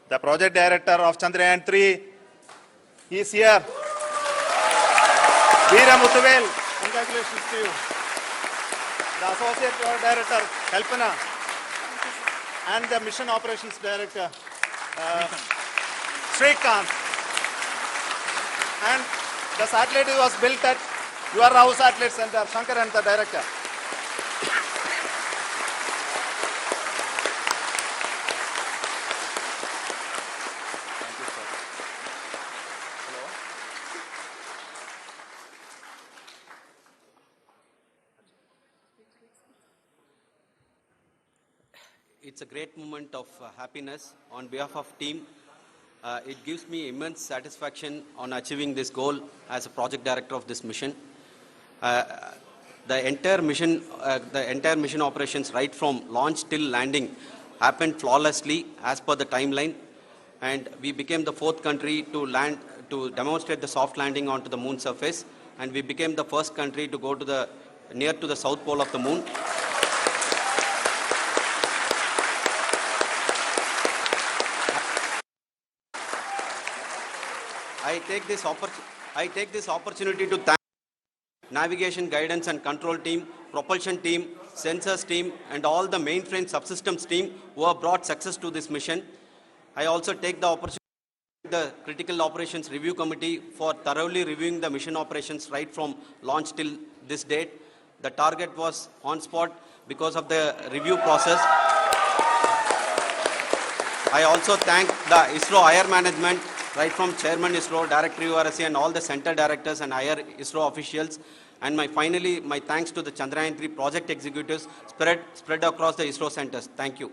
The project director of Chandrayaan 3, he is here. Veera Muthuvel, congratulations to you. The associate project director, Kalpana, and the mission operations director, Srikanth. And the satellite was built at your Rao Satellite Center, Shankar and the director. It's a great moment of happiness on behalf of team. It gives me immense satisfaction on achieving this goal as a project director of this mission. The entire mission operations, right from launch till landing, happened flawlessly as per the timeline, and we became the 4th country to demonstrate the soft landing onto the moon surface, and we became the first country to go to near to the south pole of the moon. I take this opportunity to thank navigation, guidance and control team, propulsion team, sensors team, and all the mainframe subsystems team who have brought success to this mission. I also take the opportunity to thank the Critical Operations Review Committee for thoroughly reviewing the mission operations right from launch till this date. The target was on spot because of the review process. I also thank the ISRO higher management, right from Chairman ISRO, Director URSC, and all the center directors and higher ISRO officials. And finally, my thanks to the Chandrayaan 3 project executives spread across the ISRO centers. Thank you.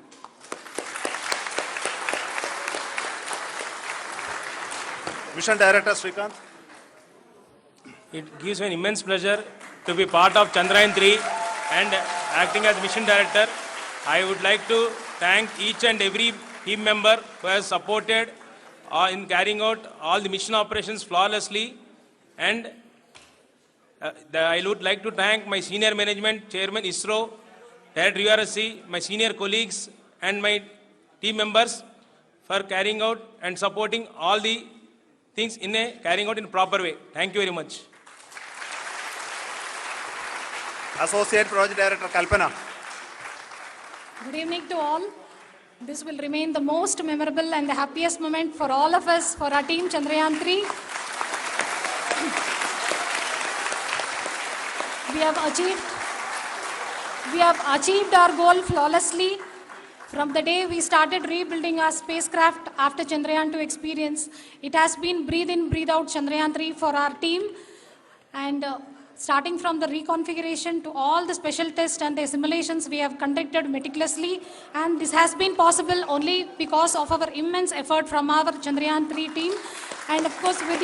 Mission Director Srikanth. It gives me an immense pleasure to be part of Chandrayaan 3 and acting as Mission Director. I would like to thank each and every team member who has supported in carrying out all the mission operations flawlessly. And I would like to thank my senior management, Chairman ISRO, Director URSC, my senior colleagues and my team members for carrying out and supporting all the things carrying out in a proper way. Thank you very much. Associate Project Director Kalpana. Good evening to all. This will remain the most memorable and the happiest moment for all of us, for our team Chandrayaan-3. We have achieved our goal flawlessly. From the day we started rebuilding our spacecraft after Chandrayaan-2 experience, it has been breathe in, breathe out Chandrayaan-3 for our team. And starting from the reconfiguration to all the special tests and the simulations we have conducted meticulously, and this has been possible only because of our immense effort from our Chandrayaan-3 team, and of course with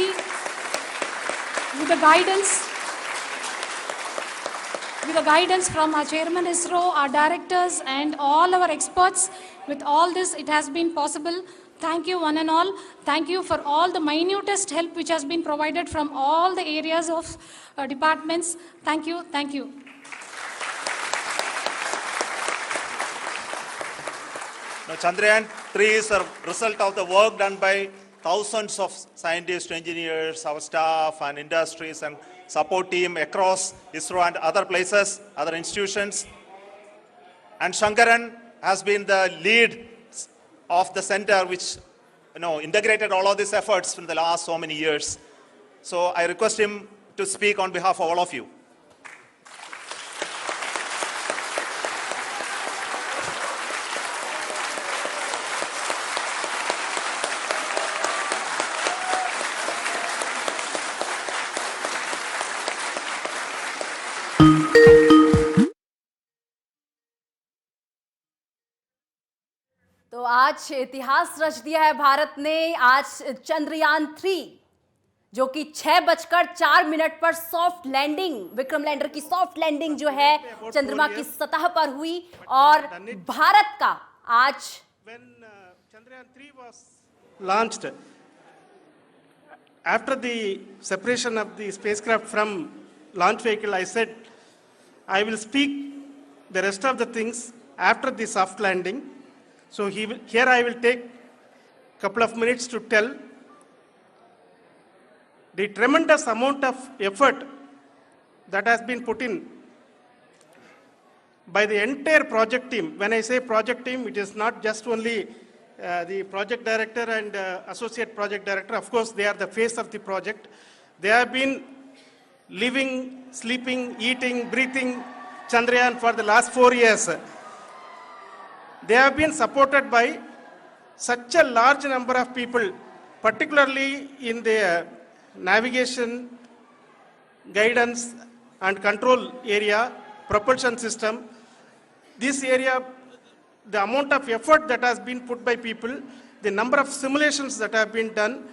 the guidance from our Chairman ISRO, our directors and all our experts. With all this, it has been possible. Thank you one and all. Thank you for all the minutest help which has been provided from all the areas of departments. Thank you. Thank you. Now, Chandrayaan-3 is a result of the work done by thousands of scientists, engineers, our staff and industries and support team across ISRO and other places, other institutions. And Shankaran has been the lead of the center which integrated all of these efforts in the last so many years. So I request him to speak on behalf of all of you. तो आज इतिहास रच दिया है भारत ने। आज चंद्रयान-3 जो कि 6:04 पर सॉफ्ट लैंडिंग, विक्रम लैंडर की सॉफ्ट लैंडिंग जो है चंद्रमा की सतह पर हुई और भारत का आज Chandrayaan-3 was launched, after the separation of the spacecraft from launch vehicle, I said I will speak the rest of the things after the soft landing. So here I will take a couple of minutes to tell the tremendous amount of effort that has been put in by the entire project team. When I say project team, it is not just only the project director and associate project director. Of course, they are the face of the project. They have been living, sleeping, eating, breathing Chandrayaan for the last 4 years. They have been supported by such a large number of people, particularly in the navigation, guidance and control area, propulsion system. This area, the amount of effort that has been put by people, the number of simulations that have been done,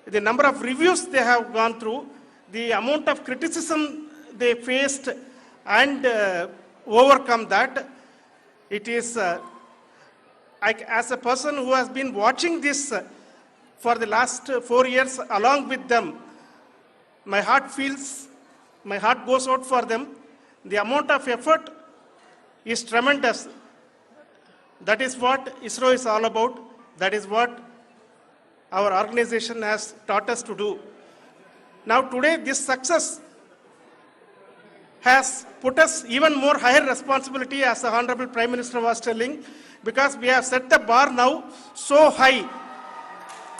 the number of reviews they have gone through, the amount of criticism they faced and overcome that. It is, as a person who has been watching this for the last 4 years along with them, my heart goes out for them. The amount of effort is tremendous. That is what ISRO is all about. That is what our organization has taught us to do. Now today this success has put us even more higher responsibility, as the Honorable Prime Minister was telling, because we have set the bar now so high.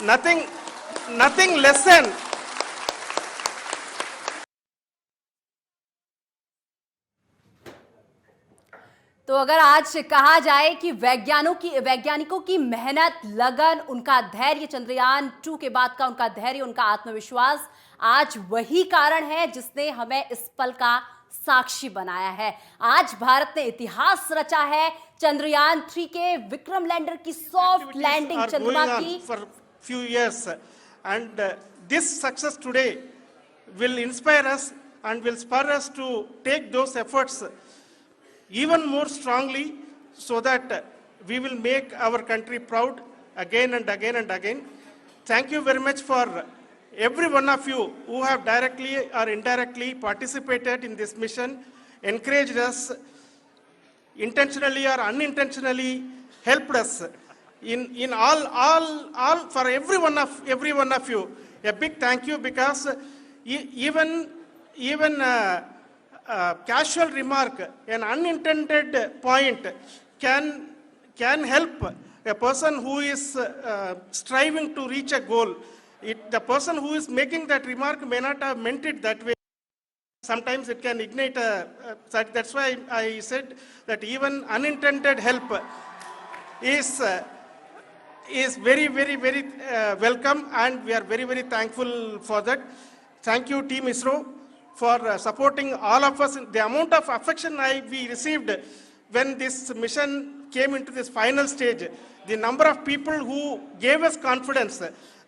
Nothing less than तो अगर आज कहा जाए कि वैज्ञानिकों की मेहनत, लगन, उनका धैर्य, चंद्रयान-2 के बाद का उनका धैर्य, उनका आत्मविश्वास आज वही कारण है जिसने हमें इस पल का साक्षी बनाया है। आज भारत ने इतिहास रचा है चंद्रयान-3 के विक्रम लैंडर की सॉफ्ट लैंडिंग चंद्रमा की। For few years, and this success today will inspire us and will spur us to take those efforts even more strongly, so that we will make our country proud again and again and again. Thank you very much for every one of you who have directly or indirectly participated in this mission, encouraged us, intentionally or unintentionally helped us in all for every one of you. A big thank you, because even casual remark, an unintended point can help a person who is striving to reach a goal. The person who is making that remark may not have meant it that way. Sometimes it can ignite that's why I said that even unintended help is very, very, very welcome, and we are very, very thankful for that. Thank you, Team ISRO, for supporting all of us. The amount of affection we received when this mission came into this final stage, the number of people who gave us confidence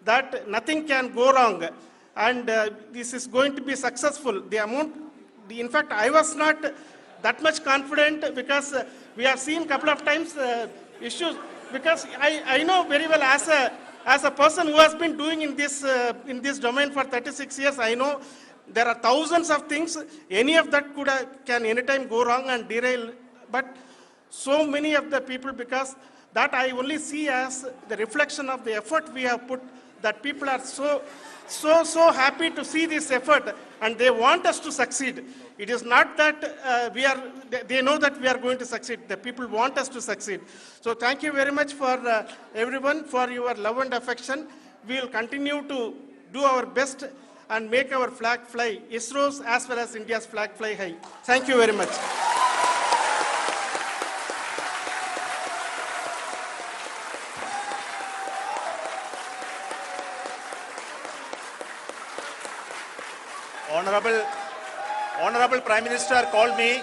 that nothing can go wrong, and this is going to be successful. In fact, I was not that much confident, because we have seen a couple of times issues. Because I know very well, as a person who has been doing in this domain for 36 years, I know there are thousands of things. Any of that can anytime go wrong and derail. But so many of the people, because that I only see as the reflection of the effort we have put, that people are so happy to see this effort, and they want us to succeed. It is not that they know that we are going to succeed. The people want us to succeed. So thank you very much for everyone, for your love and affection. We will continue to do our best and make our flag fly, ISRO's as well as India's flag fly high. Thank you very much. Honorable Prime Minister called me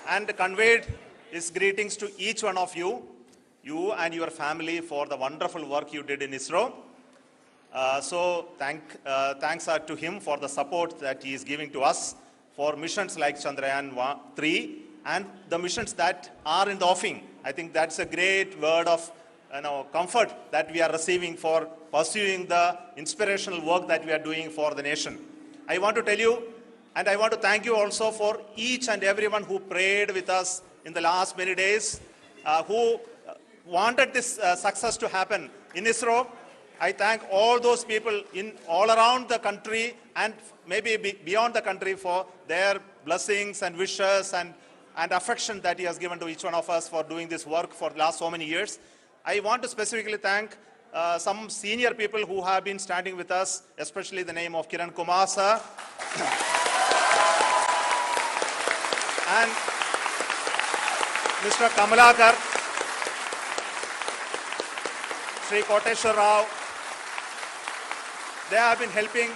and conveyed his greetings to each one of you and your family, for the wonderful work you did in ISRO. So thanks are to him for the support that he is giving to us for missions like Chandrayaan 3 and the missions that are in the offing. I think that's a great word of comfort that we are receiving for pursuing the inspirational work that we are doing for the nation. I want to tell you, and I want to thank you also for each and everyone who prayed with us in the last many days, who wanted this success to happen in ISRO. I thank all those people all around the country and maybe beyond the country for their blessings and wishes and affection that he has given to each one of us for doing this work for the last so many years. I want to specifically thank some senior people who have been standing with us, especially the name of Kiran Kumar sir and Mr. Kamalakar, Sri Koteshwar Rao. They have been helping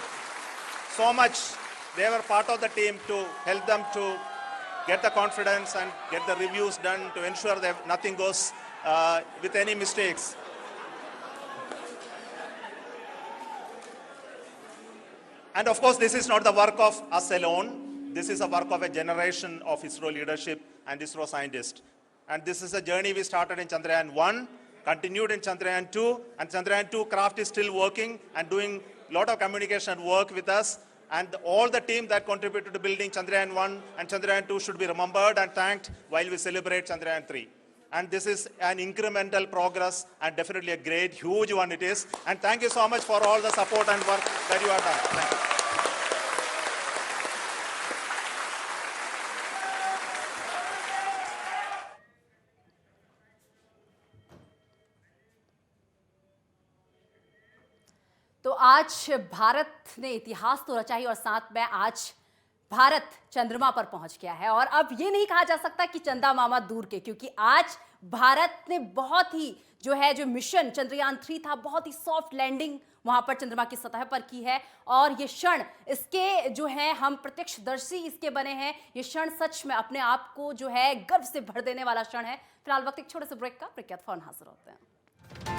so much. They were part of the team to help them to get the confidence and get the reviews done to ensure that nothing goes with any mistakes. And of course, this is not the work of us alone. This is a work of a generation of ISRO leadership and ISRO scientists. And this is a journey we started in Chandrayaan 1, continued in Chandrayaan 2, and Chandrayaan 2 craft is still working and doing a lot of communication work with us. And all the team that contributed to building Chandrayaan 1 and Chandrayaan 2 should be remembered and thanked while we celebrate Chandrayaan 3. And this is an incremental progress and definitely a great, huge one it is. And thank you so much for all the support and work that you have done. Thank you. तो आज भारत ने इतिहास तो रचा ही, और साथ में आज भारत चंद्रमा पर पहुंच गया है। और अब ये नहीं कहा जा सकता कि चंदा मामा दूर के, क्योंकि आज भारत ने बहुत ही जो मिशन चंद्रयान 3 था, बहुत ही सॉफ्ट लैंडिंग वहां पर चंद्रमा की सतह पर की है। और ये क्षण इसके हम प्रत्यक्षदर्शी इसके बने हैं। ये क्षण सच में अपने आप को गर्व से भर देने वाला क्षण है। फिलहाल वक्त एक छोटे से ब्रेक का, ब्रेक के बाद फौरन हाजिर होते हैं।